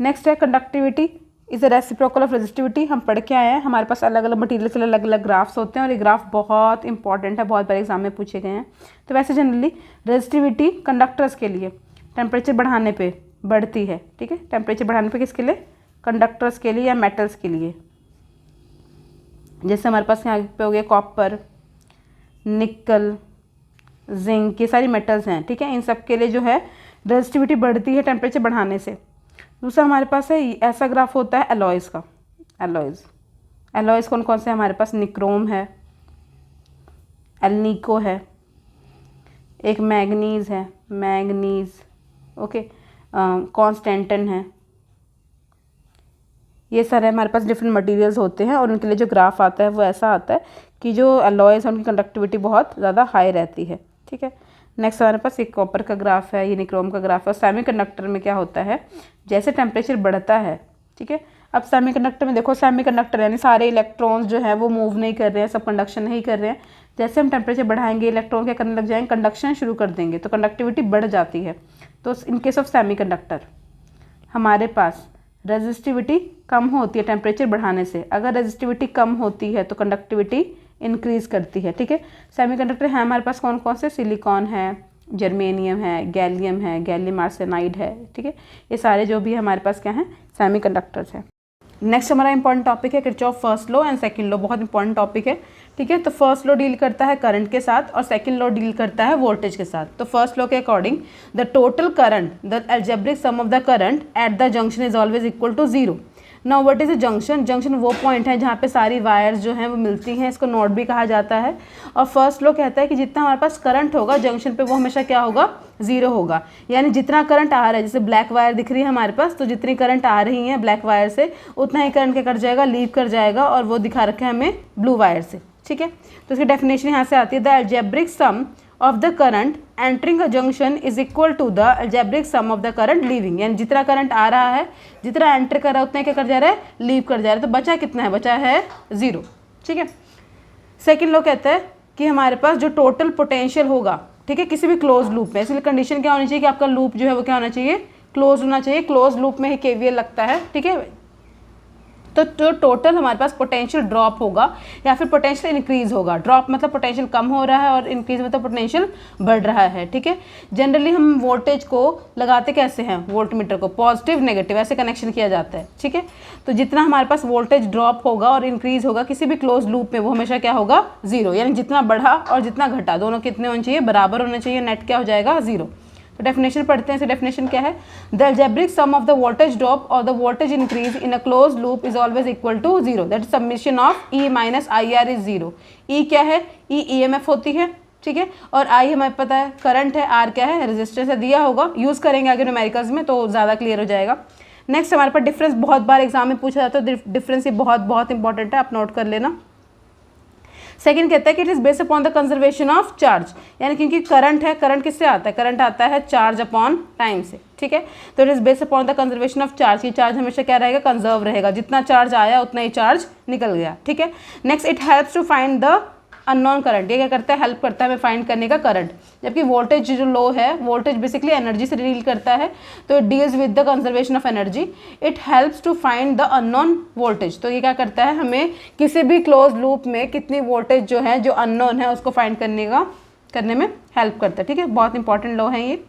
नेक्स्ट है conductivity is a reciprocal of resistivity. हम पढ़ के आए हैं, हमारे पास अलग अलग मटीरियल के अलग अलग ग्राफ्स होते हैं और ये ग्राफ बहुत इंपॉर्टेंट है, बहुत बार एग्जाम में पूछे गए हैं। तो वैसे जनरली रेजिस्टिविटी कंडक्टर्स के लिए टेम्परेचर बढ़ाने पे बढ़ती है, ठीक है। टेम्परेचर बढ़ाने पे किसके लिए, कंडक्टर्स के लिए या मेटल्स के लिए। जैसे हमारे पास यहाँ पे हो गया कॉपर, निकल, जिंक, ये सारी मेटल्स हैं, ठीक है। इन सब के लिए जो है रेजिस्टिविटी बढ़ती है टेम्परेचर बढ़ाने से। दूसरा हमारे पास है ऐसा ग्राफ होता है एलॉयज़ का, एलॉयज़ कौन कौन से हमारे पास, निक्रोम है, एल्निको है, एक मैग्नीज़ है, ओके, कॉन्स्टेंटन है, ये सारे हमारे पास डिफरेंट मटेरियल्स होते हैं और उनके लिए जो ग्राफ आता है वो ऐसा आता है कि जो अलॉयज़ हैं उनकी कंडक्टिविटी बहुत ज़्यादा हाई रहती है, ठीक है। नेक्स्ट हमारे पास एक कॉपर का ग्राफ है, ये निक्रोम का ग्राफ है। और सेमीकंडक्टर में क्या होता है, जैसे टेम्परेचर बढ़ता है, ठीक है। अब सेमीकंडक्टर में देखो, सेमीकंडक्टर यानी सारे इलेक्ट्रॉन्स जो है वो मूव नहीं कर रहे हैं, सब कंडक्शन नहीं कर रहे हैं। जैसे हम टेम्परेचर बढ़ाएंगे इलेक्ट्रॉन क्या करने लग जाएंगे, कंडक्शन शुरू कर देंगे, तो कंडक्टिविटी बढ़ जाती है। तो इन केस ऑफ सेमीकंडक्टर हमारे पास रेजिस्टिविटी कम होती है टेम्परेचर बढ़ाने से। अगर रेजिस्टिविटी कम होती है तो कंडक्टिविटी इंक्रीज करती है, ठीक है। सेमीकंडक्टर है हमारे पास कौन कौन से, सिलिकॉन है, जर्मेनियम है, गैलियम आर्सेनाइड है, ठीक है। ये सारे जो भी हमारे पास क्या हैं, सेमीकंडक्टर्स हैं। नेक्स्ट हमारा इंपॉर्टेंट टॉपिक है Kirchhoff first law and second law, बहुत इंपॉर्टेंट टॉपिक है, ठीक है। तो फर्स्ट लॉ डील करता है करंट के साथ और सेकंड लॉ डील करता है वोल्टेज के साथ। तो फर्स्ट लॉ के according the total current, the algebraic sum of the current at the junction is always equal to 0। Now what is a junction? Junction वो पॉइंट है जहाँ पे सारी वायर्स जो हैं वो मिलती हैं, इसको नोड भी कहा जाता है। और फर्स्ट लॉ कहता है कि जितना हमारे पास करंट होगा जंक्शन पे वो हमेशा क्या होगा, 0 होगा। यानी जितना करंट आ रहा है, जैसे ब्लैक वायर दिख रही है हमारे पास, तो जितनी करंट आ रही है ब्लैक वायर से उतना ही करंट क्या कर जाएगा, लीव कर जाएगा, और वो दिखा रखा है हमें ब्लू वायर से, ठीक है। तो इसकी डेफिनेशन यहाँ से आती है, the algebraic sum of the current entering a junction is equal to the algebraic sum of the current leaving. यानी जितना करंट आ रहा है, जितना एंटर कर रहा है, उतना क्या कर जा रहा है, लीव कर जा रहा है। तो बचा कितना है, बचा है 0, ठीक है। सेकेंड लॉ कहता है कि हमारे पास जो टोटल पोटेंशियल होगा, ठीक है, किसी भी क्लोज लूप में, इसलिए कंडीशन क्या होनी चाहिए कि आपका लूप जो है वो क्या होना चाहिए, क्लोज होना चाहिए। क्लोज लूप में ही केवीएल लगता है, ठीक है। तो जो टोटल हमारे पास पोटेंशियल ड्रॉप होगा या फिर पोटेंशियल इंक्रीज होगा, ड्रॉप मतलब पोटेंशियल कम हो रहा है और इंक्रीज मतलब पोटेंशियल बढ़ रहा है, ठीक है। जनरली हम वोल्टेज को लगाते कैसे हैं, वोल्टमीटर को पॉजिटिव नेगेटिव ऐसे कनेक्शन किया जाता है, ठीक है। तो जितना हमारे पास वोल्टेज ड्रॉप होगा और इंक्रीज होगा किसी भी क्लोज लूप में, वो हमेशा क्या होगा, 0। यानी जितना बढ़ा और जितना घटा दोनों कितने होने चाहिए, बराबर होने चाहिए, नेट क्या हो जाएगा, 0। तो डेफिनेशन पढ़ते हैं, इसे डेफिनेशन क्या है, the algebraic sum of the voltage drop और the voltage increase in a close loop is always equal to 0, that is summation of E minus I R is 0। E क्या है, ई ईएमएफ होती है, ठीक है, और आई हमें पता है करंट है, आर क्या है, रेजिस्टेंस है, दिया होगा, यूज करेंगे आगे न्यूमेरिकल्स में तो ज़्यादा क्लियर हो जाएगा। नेक्स्ट हमारे पास डिफरेंस, बहुत बार एग्जाम में पूछा जाता है, तो डिफरेंस ये बहुत बहुत इंपॉर्टेंट है, आप नोट कर लेना। सेकंड कहता है कि it is based upon the conservation of charge, यानी क्योंकि करंट है, करंट किससे आता है, करंट आता है चार्ज अपॉन टाइम से, ठीक है। तो it is based upon the conservation of charge, की चार्ज हमेशा क्या रहेगा, कंजर्व रहेगा, जितना चार्ज आया उतना ही चार्ज निकल गया, ठीक है। Next it helps to find the unknown current, ये क्या करता है, हेल्प करता है हमें फाइंड करने का करंट। जबकि वोल्टेज जो लो है, वोल्टेज बेसिकली एनर्जी से डील करता है, तो it deals with the conservation of energy. It helps to find the unknown voltage, तो ये क्या करता है, हमें किसी भी क्लोज लूप में कितनी वोल्टेज जो है, जो अननोन है, उसको फाइंड करने में हेल्प करता है, ठीक है। बहुत इंपॉर्टेंट लॉ है ये,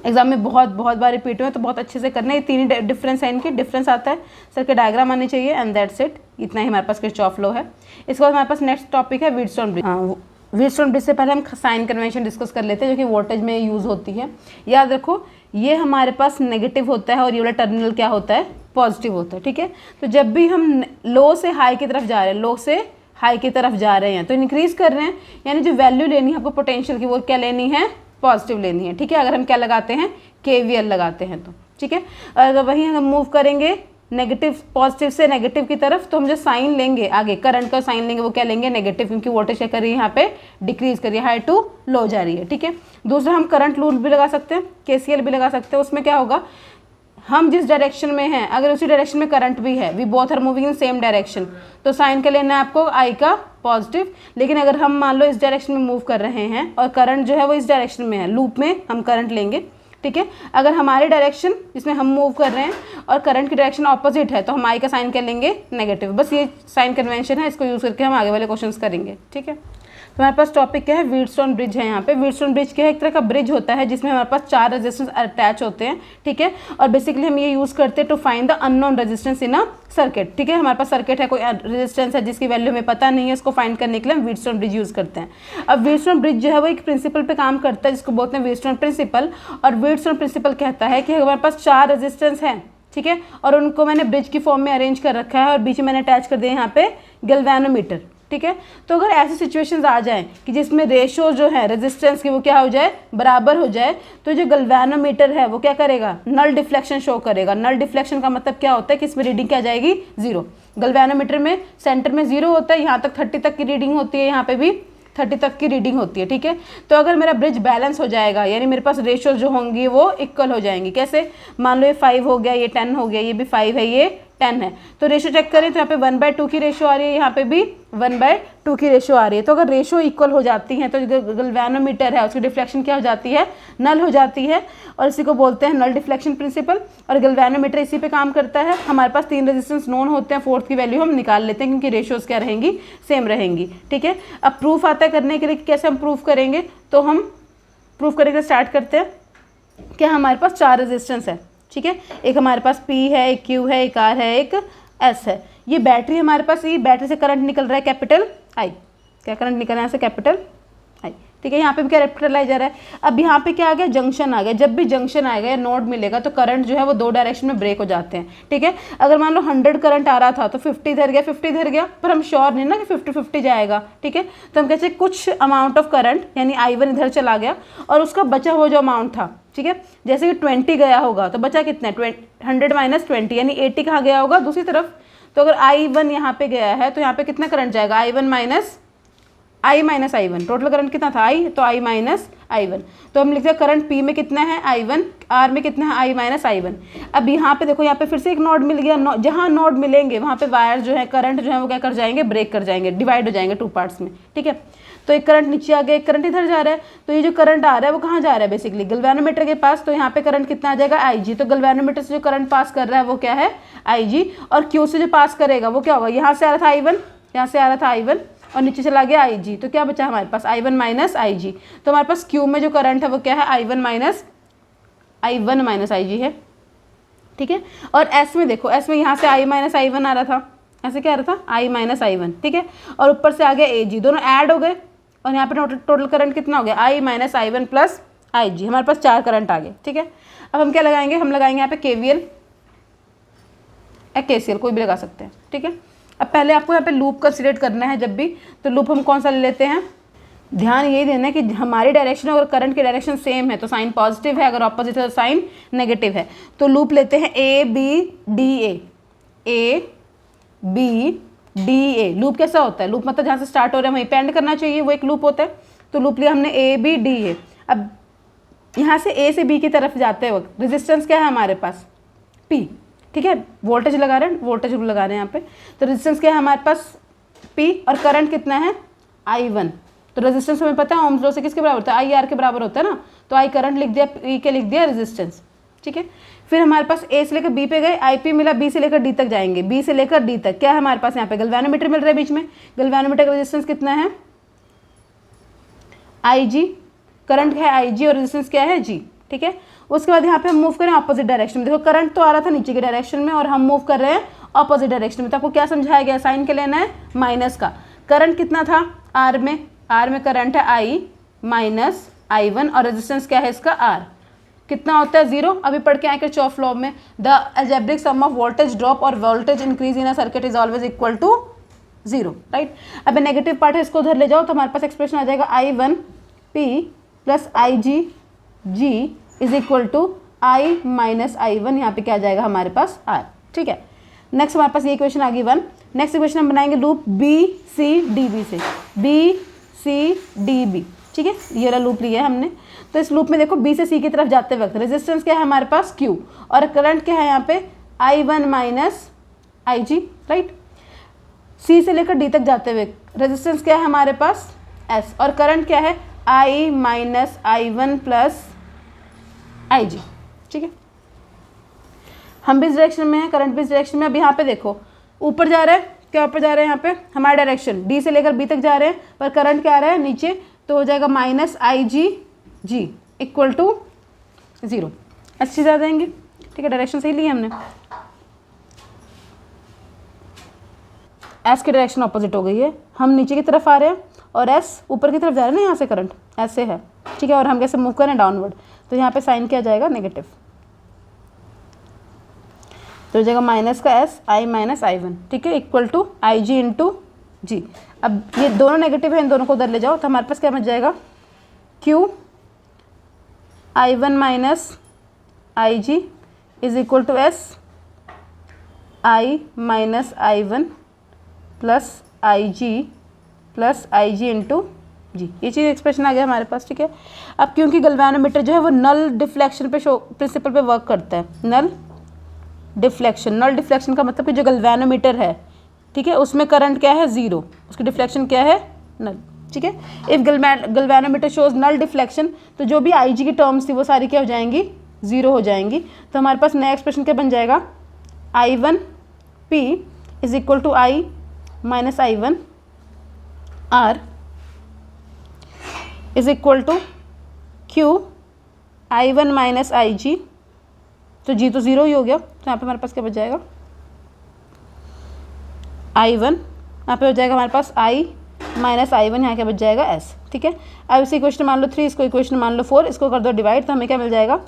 एग्जाम में बहुत बार रिपीट हुए, तो बहुत अच्छे से करना है। ये तीन ही डिफरेंस है इनके, डिफरेंस आता है, सर के डायग्राम आने चाहिए, एंड दैट्स इट, इतना ही हमारे पास किरचॉफ लॉ है। इसके बाद हमारे पास नेक्स्ट टॉपिक है व्हीटस्टोन ब्रिज। व्हीटस्टोन ब्रिज से पहले हम साइन कन्वेंशन डिस्कस कर लेते हैं, जो कि वोल्टेज में यूज़ होती है। याद रखो, ये हमारे पास नेगेटिव होता है और ये वाला टर्मिनल क्या होता है, पॉजिटिव होता है, ठीक है। तो जब भी हम लो से हाई की तरफ जा रहे हैं, लो से हाई की तरफ जा रहे हैं, तो इंक्रीज कर रहे हैं, यानी जो वैल्यू लेनी है आपको पोटेंशियल की, वो क्या लेनी है, पॉजिटिव लेनी है, ठीक है। अगर हम क्या लगाते हैं, केवीएल लगाते हैं तो, ठीक है। अगर वहीं हम मूव करेंगे नेगेटिव, पॉजिटिव से नेगेटिव की तरफ, तो हम जो साइन लेंगे आगे, करंट का साइन लेंगे, वो क्या लेंगे, नेगेटिव, क्योंकि वोल्टेज क्या कर रही है यहाँ पे, डिक्रीज कर रही है, हाई टू लो जा रही है, ठीक है। दूसरा हम करंट रूल भी लगा सकते हैं, केसीएल भी लगा सकते हैं। उसमें क्या होगा, हम जिस डायरेक्शन में हैं, अगर उसी डायरेक्शन में करंट भी है, we both are moving in same direction, तो साइन का लेना है आपको आई का पॉजिटिव। लेकिन अगर हम मान लो इस डायरेक्शन में मूव कर रहे हैं और करंट जो है वो इस डायरेक्शन में है, लूप में हम करंट लेंगे, ठीक है। अगर हमारे डायरेक्शन जिसमें हम मूव कर रहे हैं और करंट की डायरेक्शन ऑपोजिट है, तो हम आई का साइन क्या लेंगे, नेगेटिव। बस ये साइन कन्वेंशन है, इसको यूज़ करके हम आगे वाले क्वेश्चंस करेंगे, ठीक है। तो हमारे पास टॉपिक क्या है, व्हीटस्टोन ब्रिज है। यहाँ पे व्हीटस्टोन ब्रिज क्या है, एक तरह का ब्रिज होता है जिसमें हमारे पास 4 रेजिस्टेंस अटैच होते हैं, ठीक है। और बेसिकली हम ये यूज़ करते हैं to find the unknown resistance in a circuit, ठीक है। हमारे पास सर्किट है, कोई रेजिस्टेंस है जिसकी वैल्यू हमें पता नहीं है, उसको फाइंड करने के लिए हम व्हीटस्टोन ब्रिज यूज़ करते हैं। अब व्हीटस्टोन ब्रिज जो है वो एक प्रिंसिपल पे काम करता है, जिसको बोलते हैं व्हीटस्टोन प्रिंसिपल। और व्हीटस्टोन प्रिंसिपल कहता है कि हमारे पास 4 रेजिस्टेंस हैं, ठीक है, और उनको मैंने ब्रिज की फॉर्म में अरेंज कर रखा है और बीच में मैंने अटैच कर दिया यहाँ पे गैल्वेनोमीटर, ठीक है। तो अगर ऐसी सिचुएशंस आ जाएं कि जिसमें रेशो जो है रेजिस्टेंस की वो क्या हो जाए, बराबर हो जाए, तो जो गैल्वेनोमीटर है वो क्या करेगा, नल डिफ्लेक्शन शो करेगा। नल डिफ्लेक्शन का मतलब क्या होता है कि इसमें रीडिंग क्या जाएगी, 0। गैल्वेनोमीटर में सेंटर में 0 होता है, यहाँ तक 30 तक की रीडिंग होती है, यहाँ पे भी 30 तक की रीडिंग होती है, ठीक है। तो अगर मेरा ब्रिज बैलेंस हो जाएगा, यानी मेरे पास रेशियोज जो होंगी वो इक्वल हो जाएंगी। कैसे, मान लो ये 5 हो गया, ये 10 हो गया, ये भी 5 है, ये 10 है। तो रेशो चेक करें तो यहाँ पे 1/2 की रेशो आ रही है, यहाँ पे भी 1/2 की रेशो आ रही है। तो अगर रेशो इक्वल हो जाती है तो जो गैल्वेनोमीटर है उसकी डिफ्लेक्शन क्या हो जाती है, नल हो जाती है, और इसी को बोलते हैं नल डिफ्लेक्शन प्रिंसिपल। और गैल्वेनोमीटर इसी पे काम करता है। हमारे पास 3 रेजिस्टेंस नोन होते हैं, फोर्थ की वैल्यू हम निकाल लेते हैं क्योंकि रेशोज क्या रहेंगी, सेम रहेंगी। ठीक है, अब प्रूफ आता है करने के लिए, कैसे हम प्रूफ करेंगे, तो हम प्रूफ करके स्टार्ट करते हैं। क्या हमारे पास 4 रेजिस्टेंस है, ठीक है, एक हमारे पास P है, एक Q है, एक R है, एक S है। ये बैटरी हमारे पास, ये बैटरी से करंट निकल रहा है कैपिटल I, क्या करंट निकल रहा है यहाँ से, कैपिटल I, ठीक है। यहाँ पे भी क्या कैपिटल I जा रहा है। अब यहाँ पे क्या आ गया, जंक्शन आ गया। जब भी जंक्शन आएगा या नोड मिलेगा तो करंट जो है वो 2 डायरेक्शन में ब्रेक हो जाते हैं, ठीक है। अगर मान लो 100 करंट आ रहा था तो 50 धर गया, 50 धर गया, पर हम श्योर नहीं ना कि 50-50 जाएगा, ठीक है। तो हम कहते हैं कुछ अमाउंट ऑफ करंट यानी I1 इधर चला गया और उसका बचा हुआ जो अमाउंट था, ठीक है, जैसे कि 20 गया होगा तो बचा कितना है, 100 - 20 यानी 80 कहाँ गया होगा, दूसरी तरफ। तो अगर I1 यहाँ पे गया है तो यहाँ पे कितना करंट जाएगा, I minus I1। Total current कितना था I, तो I माइनस I1। तो हम लिखते हैं करंट P में कितना है I1, R में कितना है I माइनस I1। अब यहाँ पे देखो, यहाँ पे फिर से एक नोड मिल गया। जहाँ नोड मिलेंगे वहाँ पे वायर जो है, करंट जो है वो क्या कर जाएंगे, ब्रेक कर जाएंगे, डिवाइड हो जाएंगे 2 पार्ट्स में, ठीक है। तो एक करंट नीचे आ गया, एक करंट इधर जा रहा है। तो ये जो करंट आ रहा है वो कहाँ जा रहा है, बेसिकली गैल्वेनोमीटर के पास। तो यहाँ पे करंट कितना आ जाएगा, IG। तो गैल्वेनोमीटर से जो करंट पास कर रहा है वो क्या है, IG। और Q से जो पास करेगा वो क्या होगा, यहाँ से आ रहा था I1, यहाँ से आ रहा था I1 और नीचे चला गया IG। तो क्या बचा हमारे पास, I1 माइनस IG। तो हमारे पास Q में जो करंट है वो क्या है, I1 माइनस IG है, ठीक है। और S में देखो, S में यहाँ से I माइनस I1 आ रहा था, ऐसे क्या आ रहा था, I माइनस I1, ठीक है। और ऊपर से आ गया AG, दोनों ऐड हो गए और यहाँ पे टोटल करंट कितना हो गया, I minus I1 plus IG। हमारे पास 4 करंट आ गए, ठीक है। अब हम क्या लगाएंगे, हम लगाएंगे यहाँ पे KVL या KCL, कोई भी लगा सकते हैं, ठीक है। अब पहले आपको यहाँ पे लूप कंसीडर करना है जब भी, तो लूप हम कौन सा ले लेते हैं, ध्यान यही देना है कि हमारी डायरेक्शन अगर करंट की डायरेक्शन सेम है तो साइन पॉजिटिव है, अगर ऑपोजिट है तो साइन नेगेटिव है। तो लूप लेते हैं ABDA, ABDA। लूप कैसा होता है, लूप मतलब जहाँ से स्टार्ट हो रहा है वहीं पे एंड करना चाहिए, वो एक लूप होता है। तो लूप लिया हमने ABDA। अब यहाँ से A से B की तरफ जाते वक्त रेजिस्टेंस क्या है हमारे पास, P, ठीक है। वोल्टेज लगा रहे हैं, वोल्टेज लगा रहे हैं यहाँ पे। तो रेजिस्टेंस क्या है हमारे पास P और करंट कितना है I1। तो रेजिस्टेंस हमें पता है ओम्स लॉ से किसके बराबर होता है, IR के बराबर होता है ना। तो I करंट लिख दिया, P के लिख दिया रेजिस्टेंस, ठीक है। फिर हमारे पास A से लेकर B पे गए, IP मिला, B से लेकर D तक जाएंगे, B से लेकर D तक क्या है हमारे पास, यहाँ पे गैल्वेनोमीटर मिल रहा है बीच में। गैल्वेनोमीटर का रेजिस्टेंस कितना है IG, करंट है IG और रेजिस्टेंस क्या है G, ठीक है। उसके बाद यहाँ पे हम मूव करें ऑपोजिट डायरेक्शन में। देखो करंट तो आ रहा था नीचे के डायरेक्शन में और हम मूव कर रहे हैं ऑपोजिट डायरेक्शन में। तो आपको क्या समझाया गया, साइन के लेना है माइनस का। करंट कितना था R में करंट है I माइनस I1 और रेजिस्टेंस क्या है इसका R, कितना होता है 0। अभी पढ़ के आए किरचॉफ लॉ में, the algebraic sum of voltage drop और voltage increase in a circuit is always equal to 0, right. अब नेगेटिव पार्ट है, इसको उधर ले जाओ तो हमारे पास एक्सप्रेशन आ जाएगा I1P plus IG is equal to I minus I1, यहाँ पे क्या आ जाएगा हमारे पास R, ठीक है। नेक्स्ट हमारे पास ये इक्वेशन आ गई 1। नेक्स्ट इक्वेशन हम बनाएंगे लूप BCDB से, BCDB, ठीक है। ये वाला लूप लिया है हमने। तो इस लूप में देखो B से C की तरफ जाते वक्त रेजिस्टेंस क्या है हमारे पास Q और करंट क्या है यहाँ पे I1 minus IG, right. C से लेकर D तक जाते हुए रेजिस्टेंस क्या है हमारे पास S और करंट क्या है I minus I1 plus IG, ठीक है। हम भी इस डायरेक्शन में है, करंट भी इस डायरेक्शन में। अब यहाँ पे देखो ऊपर जा रहा है, क्या ऊपर जा रहा है, यहाँ पे हमारा डायरेक्शन D से लेकर B तक जा रहे हैं, पर करंट क्या आ रहा है नीचे, तो हो जाएगा माइनस IG इक्वल टू 0। अच्छी चीज़ आ जाएंगे, ठीक है। डायरेक्शन सही ली हमने, S की डायरेक्शन ऑपोजिट हो गई है, हम नीचे की तरफ आ रहे हैं और S ऊपर की तरफ जा रहे हैं ना, यहाँ से करंट ऐसे है, ठीक है। और हम कैसे मूव करें डाउनवर्ड, तो यहाँ पे साइन क्या जाएगा नेगेटिव, तो हो जाएगा माइनस का S I माइनस I1, ठीक है, equal to IG into G। अब ये दोनों नेगेटिव है, इन दोनों को उधर ले जाओ तो हमारे पास क्या बच जाएगा Q I1 minus IG is equal to S I minus I1 plus IG into G। ये चीज़ एक्सप्रेशन आ गया हमारे पास, ठीक है। अब क्योंकि गैल्वेनोमीटर जो है वो नल डिफ्लेक्शन पे प्रिंसिपल पे वर्क करता है, नल डिफ्लेक्शन। नल डिफ्लेक्शन का मतलब कि जो गैल्वेनोमीटर है, ठीक है, उसमें करंट क्या है, ज़ीरो, उसकी डिफ्लेक्शन क्या है, नल, ठीक है। If galvanometer shows null deflection, तो जो भी आई जी की टर्म्स थी वो सारी क्या हो जाएंगी, ज़ीरो हो जाएंगी। तो हमारे पास नया एक्सप्रेशन क्या बन जाएगा, I1P is equal to I minus I1 R is equal to Q I1 minus IG। तो G तो ज़ीरो ही हो गया, तो यहाँ पे हमारे पास क्या बच जाएगा, I1, यहाँ पे हो जाएगा हमारे पास I माइनस I1, यहाँ क्या बच जाएगा S, ठीक है। अब इसे इक्वेशन मान लो 3, इसको इक्वेशन मान लो 4, इसको कर दो डिवाइड, तो हमें क्या मिल जाएगा,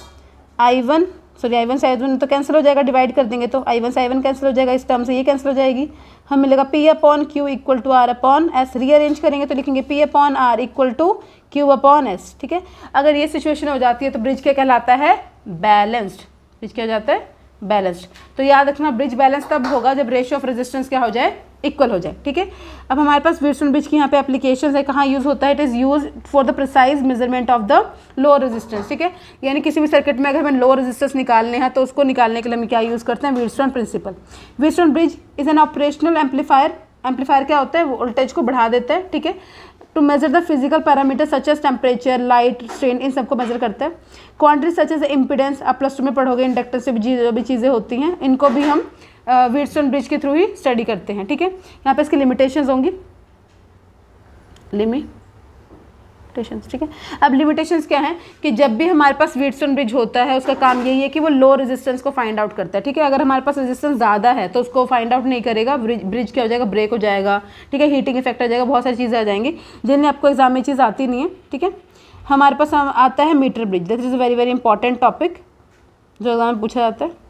I1 से I1 तो कैंसिल हो जाएगा, डिवाइड कर देंगे तो I1 से I1 कैंसिल हो जाएगा, इस टर्म से ये कैंसिल हो जाएगी, हमें मिलेगा P upon Q equal to R upon S। Rearrange करेंगे तो लिखेंगे P upon R equal to Q upon S, ठीक है। अगर ये सिचुएशन हो जाती है तो ब्रिज क्या कहलाता है, बैलेंस्ड। ब्रिज क्या हो जाता है, बैलेंस्ड। तो याद रखना ब्रिज बैलेंस तब होगा जब रेशियो ऑफ रेजिस्टेंस क्या हो जाए, इक्वल हो जाए, ठीक है। अब हमारे पास व्हीटस्टोन ब्रिज की यहाँ पे एप्लीकेशन है, कहाँ यूज़ होता है, it is use for the precise measurement of the low resistance, ठीक है। यानी किसी भी सर्किट में अगर हमें लो रेजिस्टेंस निकालने हैं तो उसको निकालने के लिए हम क्या यूज़ करते हैं, Wheatstone principle. Wheatstone bridge is an operational amplifier. Amplifier क्या होता है, वोल्टेज को बढ़ा देता है, ठीक है, to measure the physical parameter such as temperature, light, strain, इन सबको मेजर करता है। क्वांटिटी सच एज इम्पिडेंस, आप प्लस टू में पढ़ोगे, इंडक्टेंस से जो भी चीज़ें होती हैं इनको भी हम व्हीटस्टोन ब्रिज के थ्रू ही स्टडी करते हैं, ठीक है। यहाँ पे इसकी लिमिटेशंस होंगी, लिमिटेशंस, ठीक है। अब लिमिटेशंस क्या है कि जब भी हमारे पास व्हीटस्टोन ब्रिज होता है उसका काम यही है कि वो लो रेजिस्टेंस को फाइंड आउट करता है, ठीक है। अगर हमारे पास रेजिस्टेंस ज़्यादा है तो उसको फाइंड आउट नहीं करेगा, ब्रिज क्या हो जाएगा, ब्रेक हो जाएगा, ठीक है, हीटिंग इफेक्ट आ जाएगा, बहुत सारी चीज़ें आ जाएंगी जिनमें आपको एग्जाम में चीज़ आती नहीं है, ठीक है। हमारे पास आता है meter bridge, this is a very very important topic जो एग्जाम में पूछा जाता है।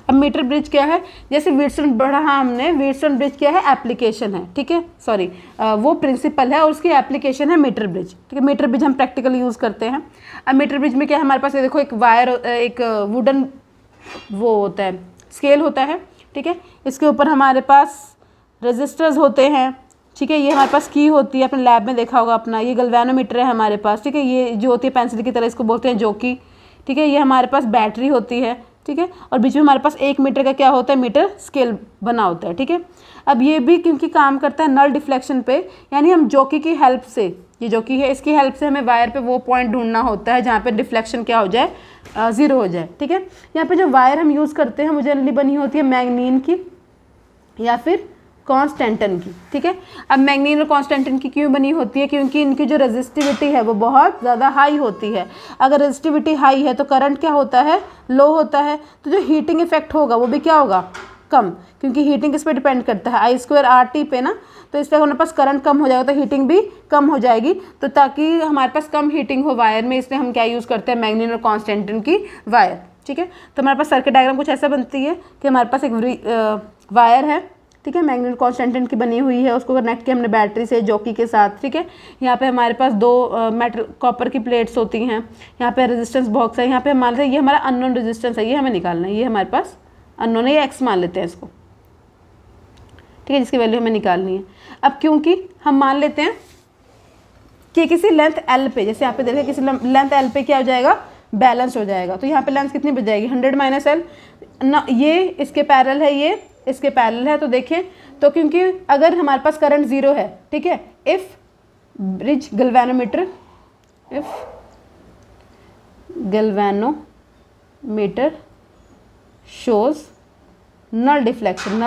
अब मीटर ब्रिज क्या है, जैसे व्हीटस्टोन पढ़ा हमने, व्हीटस्टोन ब्रिज क्या है, एप्लीकेशन है, ठीक है, सॉरी वो प्रिंसिपल है और उसकी एप्लीकेशन है मीटर ब्रिज, ठीक है। मीटर ब्रिज हम प्रैक्टिकली यूज़ करते हैं। अब मीटर ब्रिज में क्या है, हमारे पास ये देखो एक वायर, एक वुडन वो होता है, स्केल होता है, ठीक है। इसके ऊपर हमारे पास रजिस्टर्स होते हैं, ठीक है। ये हमारे पास की होती है, अपने लैब में देखा होगा अपना, ये गैल्वेनोमीटर है हमारे पास, ठीक है। ये जो होती है पेंसिल की तरह, इसको बोलते हैं जोकी, ठीक है। ये हमारे पास बैटरी होती है, ठीक है। और बीच में हमारे पास 1 मीटर का क्या होता है, मीटर स्केल बना होता है, ठीक है। अब ये भी क्योंकि काम करता है नल डिफ्लेक्शन पे, यानी हम जोकी की हेल्प से, ये जोकी है, इसकी हेल्प से हमें वायर पे वो पॉइंट ढूंढना होता है जहाँ पे डिफ्लेक्शन क्या हो जाए, ज़ीरो हो जाए, ठीक है। यहाँ पे जो वायर हम यूज़ करते हैं वो जनरली बनी होती है मैग्नीन की या फिर कॉन्स्टेंटन की, ठीक है। अब मैग्नीन और कॉन्स्टेंटन की क्यों बनी होती है, क्योंकि इनकी जो रेजिस्टिविटी है वो बहुत ज़्यादा हाई होती है। अगर रेजिस्टिविटी हाई है तो करंट क्या होता है, लो होता है, तो जो हीटिंग इफेक्ट होगा वो भी क्या होगा, कम, क्योंकि हीटिंग किस पे डिपेंड करता है, I2RT पे ना। तो इस पर हमारे पास करंट कम हो जाएगा तो हीटिंग भी कम हो जाएगी। तो ताकि हमारे पास कम हीटिंग हो वायर में, इसलिए हम क्या यूज़ करते हैं, मैग्नीन और कॉन्स्टेंटन की वायर, ठीक है। तो हमारे पास सर्किट डायग्राम कुछ ऐसा बनती है कि हमारे पास एक वायर है, ठीक है, मैग्नेट कॉन्स्टेंटन की बनी हुई है, उसको कनेक्ट किया हमने बैटरी से, जॉकी के साथ, ठीक है। यहाँ पे हमारे पास 2 मेटल कॉपर की प्लेट्स होती हैं, यहाँ पे रेजिस्टेंस बॉक्स है, यहाँ पे हमारे ये हमारा अननोन रेजिस्टेंस है, ये हमें निकालना है, ये हमारे पास अननोन है, ये एक्स मान लेते हैं इसको, ठीक है, जिसकी वैल्यू हमें निकालनी है। अब क्योंकि हम मान लेते हैं कि किसी लेंथ एल पे, जैसे यहाँ पे देखें किसी लेंथ एल पे क्या हो जाएगा, बैलेंस हो जाएगा, तो यहाँ पे लेंथ कितनी बच जाएगी, 100 माइनस एल ना, ये इसके पैरेलल है, ये इसके पैरेलल है। तो देखें, तो क्योंकि अगर हमारे पास करंट 0 है, ठीक है, if bridge galvanometer, if galvanometer shows null deflection,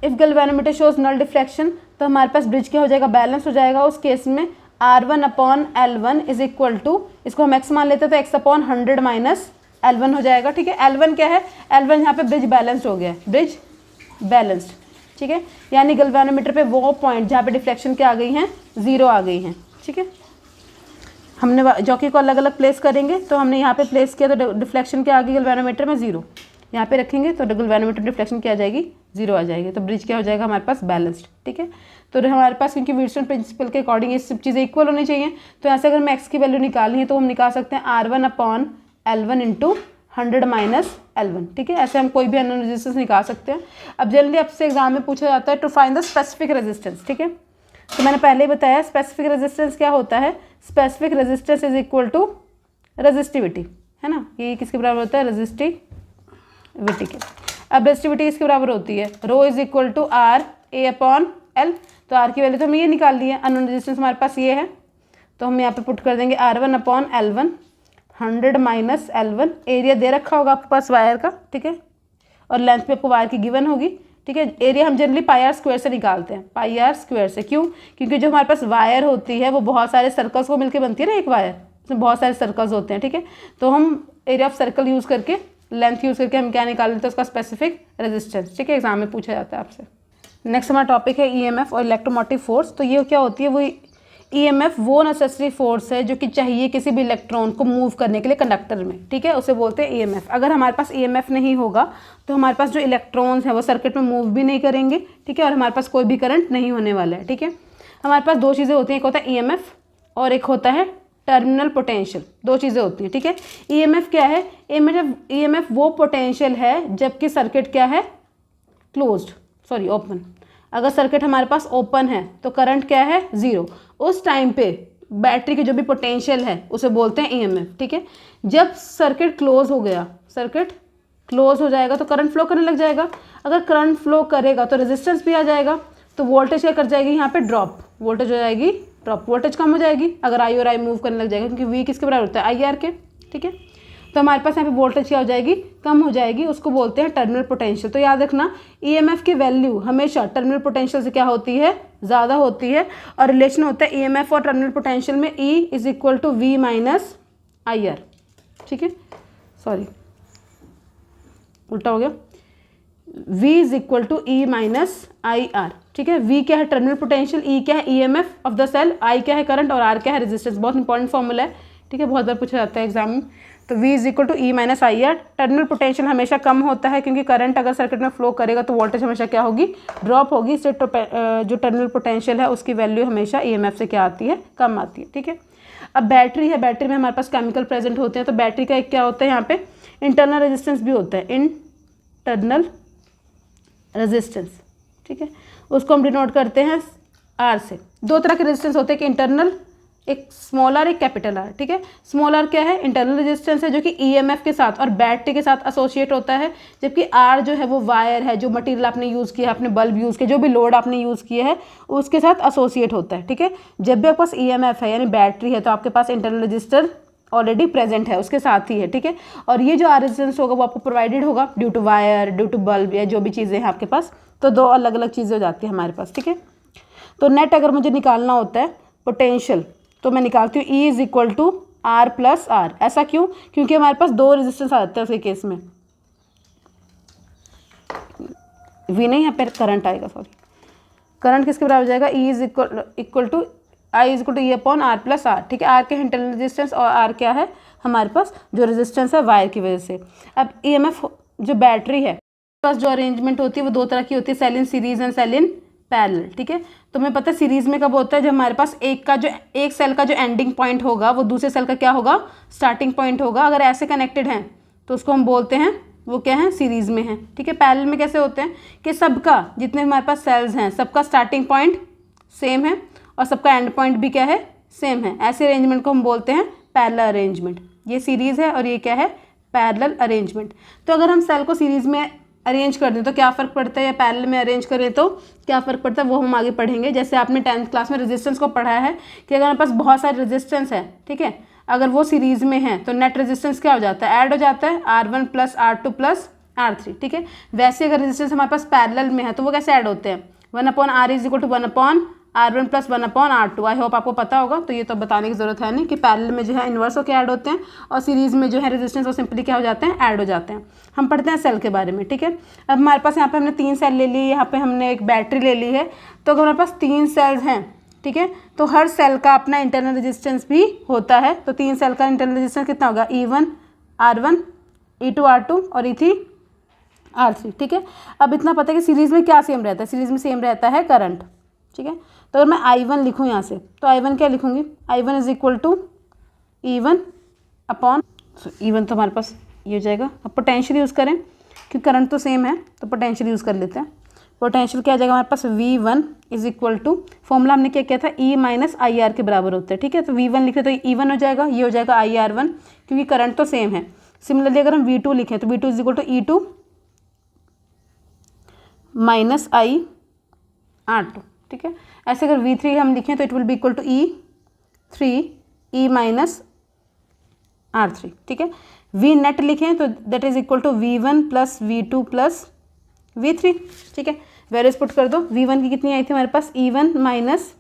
if galvanometer shows null deflection, तो हमारे पास ब्रिज क्या हो जाएगा, बैलेंस हो जाएगा। उस केस में R1 upon L1 is equal to, इसको हम x मान लेते हैं तो x अपॉन 100 माइनस L1 हो जाएगा, ठीक है। L1 क्या है, L1 यहाँ पे ब्रिज बैलेंस्ड हो गया, ब्रिज बैलेंस्ड, ठीक है। यानी गैल्वेनोमीटर पे वो पॉइंट जहाँ पे डिफ्लेक्शन क्या आ गई हैं, 0 आ गई हैं, ठीक है। हमने जॉकी को अलग अलग प्लेस करेंगे, तो हमने यहाँ पे प्लेस किया तो डिफ्लेक्शन क्या आ गई गैल्वेनोमीटर में, 0। यहाँ पे रखेंगे तो गैल्वेनोमीटर डिफ्लेक्शन क्या आ जाएगी, 0 आ जाएगी, तो ब्रिज क्या हो जाएगा हमारे पास, बैलेंस्ड, ठीक है। तो हमारे पास क्योंकि व्हीटस्टोन प्रिंसिपल के अकॉर्डिंग ये सब चीज़ें इक्वल होनी चाहिए, तो यहाँ से अगर मैं एक्स की वैल्यू निकालनी है तो हम निकाल सकते हैं R1 upon L1 into 100 minus L1, ठीक है। ऐसे हम कोई भी अननोन रेजिस्टेंस निकाल सकते हैं। अब जनरली आपसे एग्जाम में पूछा जाता है to find the specific resistance, ठीक है। तो मैंने पहले ही बताया स्पेसिफिक रेजिस्टेंस क्या होता है, specific resistance is equal to resistivity, है ना, ये किसके बराबर होता है, रेजिस्टिविटी के। अब रेजिस्टिविटी किसके बराबर होती है, rho is equal to R A upon L. तो आर की वैल्यू तो हमें ये निकाल ली है, अननोन रेजिस्टेंस हमारे पास ये है, तो हम यहाँ पे पुट कर देंगे R1 upon L1, 100 minus L1। Area दे रखा होगा आपके पास वायर का, ठीक है, और लेंथ पे आपको वायर की गिवन होगी, ठीक है। एरिया हम जनरली पाई आर स्क्वायर से निकालते हैं, पाई आर स्क्वायर से। क्यों, क्योंकि जो हमारे पास वायर होती है वो बहुत सारे सर्कल्स को मिलकर बनती है ना, एक वायर उसमें बहुत सारे सर्कल्स होते हैं, ठीक है। तो हम एरिया ऑफ सर्कल यूज़ करके, लेंथ यूज़ करके हम क्या निकाल लेते हैं, उसका स्पेसिफिक रेजिस्टेंस, ठीक है, एग्जाम में पूछा जाता है आपसे। नेक्स्ट हमारा टॉपिक है ईएमएफ और इलेक्ट्रोमोटिव फोर्स। तो ये क्या होती है, वो ईएमएफ वो नेसेसरी फोर्स है जो कि चाहिए किसी भी इलेक्ट्रॉन को मूव करने के लिए कंडक्टर में, ठीक है, उसे बोलते हैं ईएमएफ। अगर हमारे पास ईएमएफ नहीं होगा तो हमारे पास जो इलेक्ट्रॉन्स हैं वो सर्किट में मूव भी नहीं करेंगे, ठीक है, और हमारे पास कोई भी करंट नहीं होने वाला है, ठीक है। हमारे पास दो चीज़ें होती हैं, एक होता है ईएमएफ और एक होता है टर्मिनल पोटेंशियल, दो चीज़ें होती हैं, ठीक है। ईएमएफ क्या है, ईएमएफ वो पोटेंशियल है जबकि सर्किट क्या है, ओपन। अगर सर्किट हमारे पास ओपन है तो करंट क्या है, जीरो। उस टाइम पे बैटरी की जो भी पोटेंशियल है उसे बोलते हैं ईएमएफ, ठीक है। जब सर्किट क्लोज हो गया, सर्किट क्लोज हो जाएगा तो करंट फ्लो करने लग जाएगा। अगर करंट फ्लो करेगा तो रेजिस्टेंस भी आ जाएगा, तो वोल्टेज क्या कर जाएगी, यहाँ पे ड्रॉप, वोल्टेज हो जाएगी ड्रॉप, वोल्टेज कम हो जाएगी अगर आई और आई मूव करने लग जाएगा, क्योंकि वी किसके बराबर होता है, आई आर के, ठीक है। तो हमारे पास यहाँ पे वोल्टेज क्या हो जाएगी, कम हो जाएगी, उसको बोलते हैं टर्मिनल पोटेंशियल। तो याद रखना ईएमएफ की वैल्यू हमेशा टर्मिनल पोटेंशियल से क्या होती है, ज़्यादा होती है। और रिलेशन होता है ईएमएफ और टर्मिनल पोटेंशियल में, E is equal to V minus I R, ठीक है, सॉरी उल्टा हो गया, V is equal to E minus I R, ठीक है। V क्या है, टर्मिनल पोटेंशियल, E क्या है, EMF of the cell, I क्या है करंट और R क्या है रेजिस्टेंस। बहुत इंपॉर्टेंट फॉर्मूला है, ठीक है, बहुत बार पूछा जाता है एग्जाम में। तो V is equal to E minus I R. Terminal potential हमेशा कम होता है क्योंकि करंट अगर सर्किट में फ्लो करेगा तो वोल्टेज हमेशा क्या होगी, ड्रॉप होगी। इससे जो टर्मिनल पोटेंशियल है उसकी वैल्यू हमेशा ईएमएफ से क्या आती है, कम आती है, ठीक है। अब बैटरी है, बैटरी में हमारे पास केमिकल प्रेजेंट होते हैं, तो बैटरी का एक क्या होता है, यहाँ पे इंटरनल रेजिस्टेंस भी होता है, इंटरनल रेजिस्टेंस, ठीक है, उसको हम डिनोट करते हैं आर से। दो तरह के रेजिस्टेंस होते हैं, एक इंटरनल, एक स्मॉल आर, एक कैपिटल आर, ठीक है। स्मॉल आर क्या है, इंटरनल रेजिस्टेंस है जो कि ईएमएफ के साथ और बैटरी के साथ एसोसिएट होता है, जबकि आर जो है वो वायर है, जो मटेरियल आपने यूज़ किया है, आपने बल्ब यूज़ किया, जो भी लोड आपने यूज़ किया है उसके साथ एसोसिएट होता है, ठीक है। जब भी आपके पास ईएमएफ है यानी बैटरी है तो आपके पास इंटरनल रजिस्टर ऑलरेडी प्रेजेंट है, उसके साथ ही है, ठीक है। और ये जो आर रेजिस्टेंस होगा वो आपको प्रोवाइडेड होगा due to wire, due to bulb या जो भी चीज़ें हैं आपके पास। तो दो अलग अलग चीज़ें हो जाती है हमारे पास, ठीक है। तो नेट अगर मुझे निकालना होता है पोटेंशियल तो मैं निकालती हूँ E is equal to R plus R. ऐसा क्यों, क्योंकि हमारे पास दो रेजिस्टेंस आ जाते हैं उसके केस में, V नहीं, यहाँ पर करंट आएगा, सॉरी, करंट किसके बराबर हो जाएगा, E is equal to I is equal to E upon R plus R, ठीक है। आर के इंटरनल रेजिस्टेंस और आर क्या है हमारे पास जो रेजिस्टेंस है वायर की वजह से। अब ईएमएफ जो बैटरी है पास जो अरेंजमेंट होती है वो दो तरह की होती है, cell in series and cell in parallel, ठीक है। तो हमें पता है सीरीज में कब होता है, जब हमारे पास एक सेल का जो एंडिंग पॉइंट होगा वो दूसरे सेल का क्या होगा, स्टार्टिंग पॉइंट होगा। अगर ऐसे कनेक्टेड हैं तो उसको हम बोलते हैं वो क्या है, सीरीज में है, ठीक है। पैरेलल में कैसे होते हैं कि सबका जितने हमारे पास सेल्स हैं सबका स्टार्टिंग पॉइंट सेम है और सबका एंड पॉइंट भी क्या है, सेम है। ऐसे अरेंजमेंट को हम बोलते हैं पैरेलल अरेंजमेंट। ये सीरीज है और ये क्या है, पैरेलल अरेंजमेंट। तो अगर हम सेल को सीरीज में अरेंज कर दें तो क्या फ़र्क पड़ता है, या पैरेलल में अरेंज करें तो क्या फ़र्क पड़ता है, वो हम आगे पढ़ेंगे। जैसे आपने 10th क्लास में रेजिस्टेंस को पढ़ा है कि अगर हमारे पास बहुत सारे रेजिस्टेंस है, ठीक है, अगर वो सीरीज में है तो नेट रेजिस्टेंस क्या हो जाता है, ऐड हो जाता है, R1 plus R2 plus R3, ठीक है। वैसे अगर रेजिस्टेंस हमारे पास पैरेलल में है तो वो कैसे ऐड होते हैं, 1/R is equal to 1/R1 plus 1/R2। I hope आपको पता होगा, तो ये तो बताने की जरूरत है नहीं कि पैरेलल में जो है इन्वर्स होकर ऐड होते हैं और सीरीज में जो है रेजिस्टेंस वो सिंपली क्या हो जाते हैं, ऐड हो जाते हैं। हम पढ़ते हैं सेल के बारे में, ठीक है। अब हमारे पास यहाँ पे हमने 3 सेल ले ली, यहाँ पे हमने एक बैटरी ले ली है। तो अगर हमारे पास 3 सेल्स हैं, ठीक है, तो हर सेल का अपना इंटरनल रेजिस्टेंस भी होता है। तो 3 सेल का इंटरनल रेजिस्टेंस कितना होगा, E1 R1, E2 R2 और E3 R3, ठीक है। अब इतना पता है कि सीरीज में क्या सेम रहता है, सीरीज में सेम रहता है करंट, ठीक है। तो अगर मैं I1 लिखूँ यहाँ से तो I1 क्या लिखूँगी, I1 is equal to E1 upon E1 तो हमारे पास ये हो जाएगा। अब पोटेंशियल यूज़ करें क्योंकि करंट तो सेम है तो पोटेंशियल यूज़ कर लेते हैं। पोटेंशियल क्या आ जाएगा हमारे पास V1 is equal to, formula हमने क्या किया था, E माइनस आई आर के बराबर होता है, ठीक है। तो V1 लिखे तो E1 हो जाएगा, ये हो जाएगा IR1 क्योंकि करंट तो सेम है। सिमिलरली अगर हम V2 लिखें तो V2 is equal to E2 minus IR2, ठीक है। ऐसे अगर V3 हम लिखें तो it will be equal to E3 E minus R3, ठीक है। V नेट लिखें तो that is equal to V1 plus V2 plus V3, ठीक है। वैल्यूज पुट कर दो। V1 की कितनी आई थी हमारे पास, E1 minus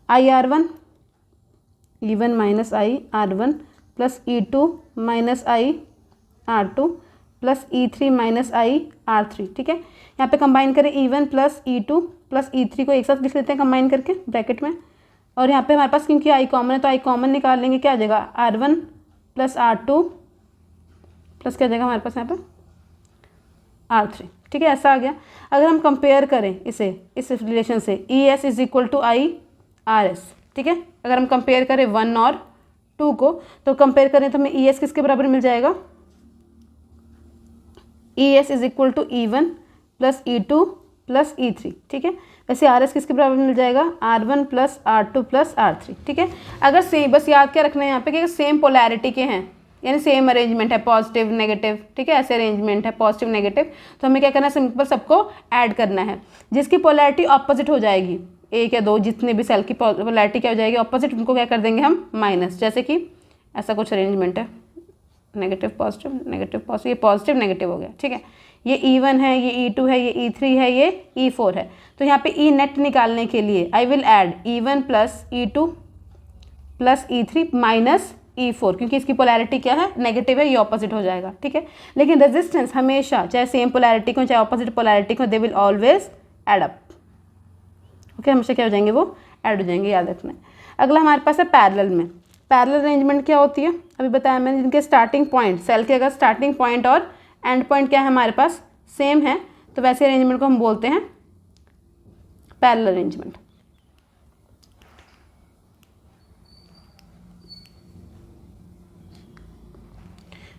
IR1, E1 minus IR1 plus E2 minus IR2 plus E3 minus IR3, ठीक है। यहाँ पे कंबाइन करें E1 plus E2 plus E3 को एक साथ लिख लेते हैं कंबाइन करके ब्रैकेट में, और यहाँ पे हमारे पास क्योंकि I कॉमन है तो I कॉमन निकाल लेंगे, क्या आ जाएगा R1 प्लस R2 प्लस क्या आ जाएगा हमारे पास यहाँ पे R3, ठीक है। ऐसा आ गया। अगर हम कंपेयर करें इसे इस रिलेशन से ES is equal to IRS, ठीक है। अगर हम कंपेयर करें 1 और 2 को तो कंपेयर करें तो हमें ES किसके बराबर मिल जाएगा, ES is equal to E1 plus E2 plus E3, ठीक है। वैसे RS किसके बराबर मिल जाएगा, R1 plus R2 plus R3, ठीक है। अगर सेम, बस याद क्या रखना है यहाँ पे कि सेम पोलैरिटी के हैं, यानी सेम अरेंजमेंट है, पॉजिटिव नेगेटिव, ठीक है, ऐसे अरेंजमेंट है पॉजिटिव नेगेटिव, तो हमें क्या करना है, सिंपल सबको ऐड करना है। जिसकी पोलैरिटी ऑपोजिट हो जाएगी, एक या दो जितने भी सेल की पोलैरिटी क्या हो जाएगी ऑपोजिट, उनको क्या कर देंगे हम माइनस। जैसे कि ऐसा कुछ अरेंजमेंट है, नेगेटिव पॉजिटिव नेगेटिव पॉजिटिव, ये पॉजिटिव नेगेटिव हो गया, ठीक है। ये E1 है, ये E2 है, ये E3 है, ये E4 है। तो यहाँ पे E नेट निकालने के लिए I will add E1 plus E2 plus E3 minus E4, क्योंकि इसकी पोलैरिटी क्या है, नेगेटिव है, ये ऑपोजिट हो जाएगा, ठीक है। लेकिन रेजिस्टेंस हमेशा चाहे सेम पोलैरिटी को चाहे ऑपोजिट पोलैरिटी को, they will always add up, okay. हमेशा क्या हो जाएंगे, वो ऐड हो जाएंगे, याद रखना है। अगला हमारे पास है पैरेलल में। पैरेलल अरेंजमेंट क्या होती है, अभी बताया मैंने, जिनके स्टार्टिंग पॉइंट, सेल के अगर स्टार्टिंग पॉइंट और एंड पॉइंट क्या है हमारे पास सेम है, तो वैसे अरेंजमेंट को हम बोलते हैं पैरेलल अरेंजमेंट।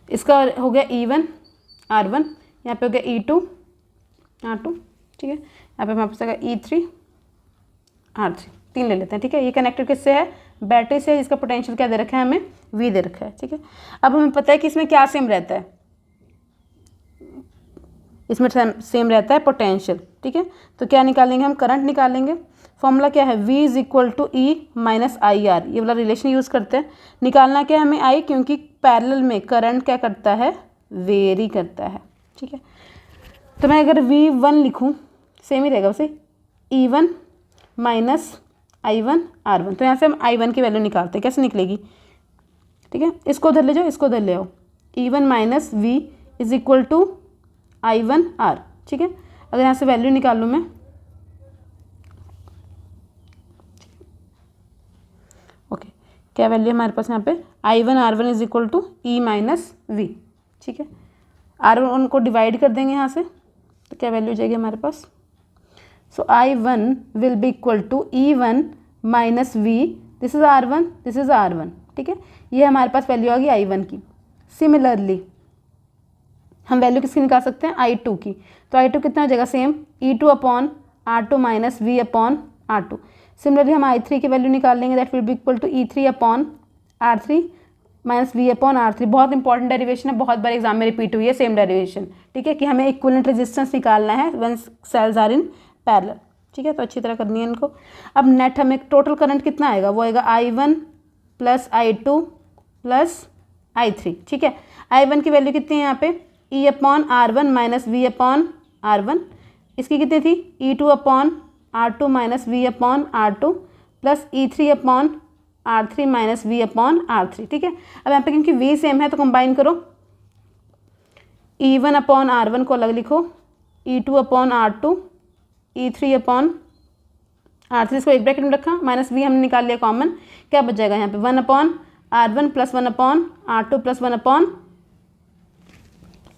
इसका हो गया E1 R1, यहाँ पे हो गया E2 R2, ठीक है। यहाँ पे हमारे पास आएगा E3 R3, 3 ले लेते हैं, ठीक है। ये कनेक्टेड किससे है, बैटरी से, जिसका पोटेंशियल क्या दे रखा है हमें, V दे रखा है, ठीक है। अब हमें पता है कि इसमें क्या सेम रहता है, इसमें सेम रहता है पोटेंशियल, ठीक है। तो क्या निकालेंगे हम, करंट निकालेंगे। फॉर्मूला क्या है, V is equal to E minus IR, ये वाला रिलेशन यूज़ करते हैं। निकालना क्या है हमें I, क्योंकि पैरेलल में करंट क्या करता है, वेरी करता है, ठीक है। तो मैं अगर V1 लिखूँ सेम ही रहेगा वैसे, E1 माइनस I1 R1, तो यहाँ से हम I1 की वैल्यू निकालते हैं, कैसे निकलेगी, ठीक है। इसको उधर ले जाओ, इसको उधर ले आओ, E1 minus V is equal to I1 R, ठीक है। अगर यहाँ से वैल्यू निकाल लूँ मैं, ओके, क्या वैल्यू है हमारे पास यहाँ पे, I1 R1 is equal to E minus V, ठीक है। R1 को डिवाइड कर देंगे यहाँ से, तो क्या वैल्यू हो जाएगी हमारे पास, so I1 will be equal to E1 minus V, this is R1, this is R1, ठीक है। ये हमारे पास वैल्यू आ गई I1 की। सिमिलरली हम वैल्यू किसकी निकाल सकते हैं, I2 की। तो I2 कितना हो जाएगा, same E2 upon R2 minus V upon R2। Similarly हम I3 की वैल्यू निकाल लेंगे, that will be equal to E3 upon R3 minus V upon R3। बहुत इंपॉर्टेंट डेरिवेशन है, बहुत बार एग्जाम में रिपीट हुई है सेम डेरिवेशन, ठीक है, कि हमें इक्विवेलेंट रेजिस्टेंस निकालना है when cells are in parallel, ठीक है। तो अच्छी तरह करनी है इनको। अब नेट हमें टोटल करंट कितना आएगा, वो आएगा I1 plus I2 plus I3, ठीक है। I1 की वैल्यू कितनी है यहाँ पे, E upon R1 minus V upon R1, इसकी कितनी थी, E2 upon R2 minus V upon R2 plus E3 upon R3 minus V upon R3, ठीक है। अब यहाँ पे क्योंकि V सेम है तो कंबाइन करो, E1 अपॉन R1 को अलग लिखो, E2 upon R2, E3 upon R3, इसको एक ब्रैकेट में रखा, माइनस V हमने निकाल लिया कॉमन, क्या बच जाएगा यहाँ पे, 1 upon R1 plus 1 upon R2 plus 1 upon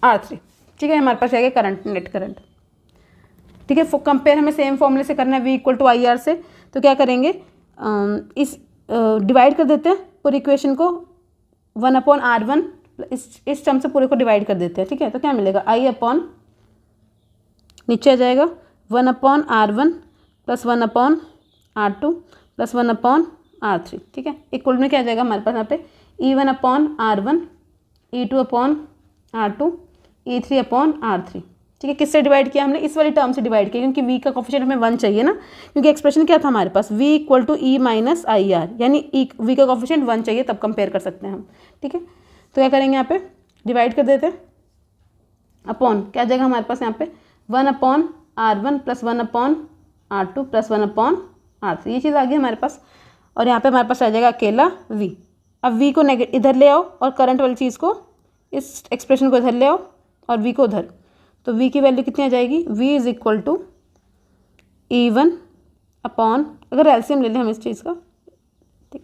R3, ठीक है। हमारे पास आएगा करंट, नेट करंट, ठीक है। कंपेयर हमें सेम फॉर्मूले से करना है, V इक्वल टू IR से। तो क्या करेंगे, इस डिवाइड कर देते हैं पूरी इक्वेशन को, 1 अपॉन R1, इस टर्म से पूरे को डिवाइड कर देते हैं, ठीक है। तो क्या मिलेगा, I अपॉन नीचे आ जाएगा 1/R1 + 1/R2 + 1/R3, ठीक है। इक्वल में क्या आ जाएगा हमारे पास यहाँ पे E1/R1, E2/R2, E3/R3, ठीक है। किससे डिवाइड किया हमने? इस वाली टर्म से डिवाइड किया, क्योंकि v का कोफिशिएंट हमें 1 चाहिए ना, क्योंकि एक्सप्रेशन क्या था हमारे पास, v = E - IR, यानी v का कोफिशिएंट 1 चाहिए, तब कंपेयर कर सकते हैं हम, ठीक है। तो क्या करेंगे यहाँ पे, डिवाइड कर देते हैं, अपॉन क्या जाएगा हमारे पास यहाँ पे 1/R1 + 1/R2 + 1/R3, ये चीज़ आ गई हमारे पास। और यहाँ पे हमारे पास आ जाएगा अकेला v। अब v को इधर ले आओ और करंट वाली चीज़ को, इस एक्सप्रेशन को इधर ले आओ और v को उधर, तो v की वैल्यू कितनी आ जाएगी, v = E1 अपॉन, अगर एलसीएम ले लें हम इस चीज़ का, ठीक,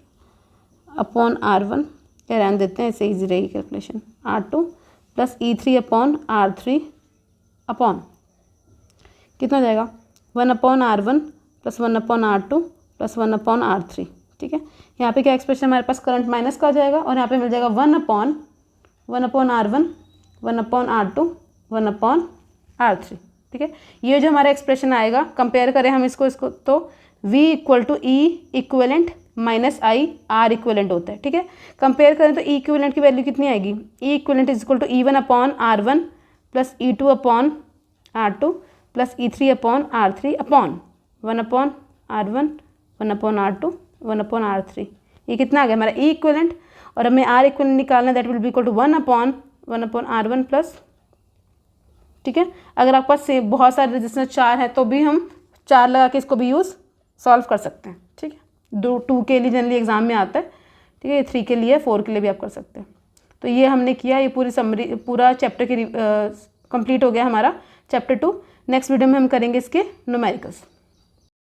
अपॉन R1, या रहने देते हैं, इससे ईजी रहेगी कैलकुलेशन, R2 + E3/R3 अपॉन कितना जाएगा 1/R1 + 1/R2 + 1/R3, ठीक है। यहाँ पे क्या एक्सप्रेशन हमारे पास करंट माइनस का आ जाएगा, और यहाँ पे मिल जाएगा 1/R1, 1/R2, 1/R3, ठीक है। ये जो हमारा एक्सप्रेशन आएगा, कंपेयर करें हम इसको तो v = E equivalent - I R equivalent होता है, ठीक है। कंपेयर करें तो E इक्विवेलेंट की वैल्यू कितनी आएगी, E equivalent = E1/R1 + E2/R2 + E3/R3 upon 1/R1, 1/R2, 1/R3, ये कितना आ गया हमारा E इक्विवेलेंट। और हमें R इक्विवेलेंट निकालना, that will be equal to 1/1/R1 plus, ठीक है। अगर आपके पास से बहुत सारे रेजिस्टेंस 4 है तो भी हम 4 लगा के इसको भी यूज़ सॉल्व कर सकते हैं, ठीक है। 2 के लिए जनरली एग्जाम में आता है, ठीक है। 3 के लिए, 4 के लिए भी आप कर सकते हैं। तो ये हमने किया, ये पूरी समरी, पूरा चैप्टर की कंप्लीट हो गया हमारा चैप्टर 2। नेक्स्ट वीडियो में हम करेंगे इसके न्यूमेरिकल्स।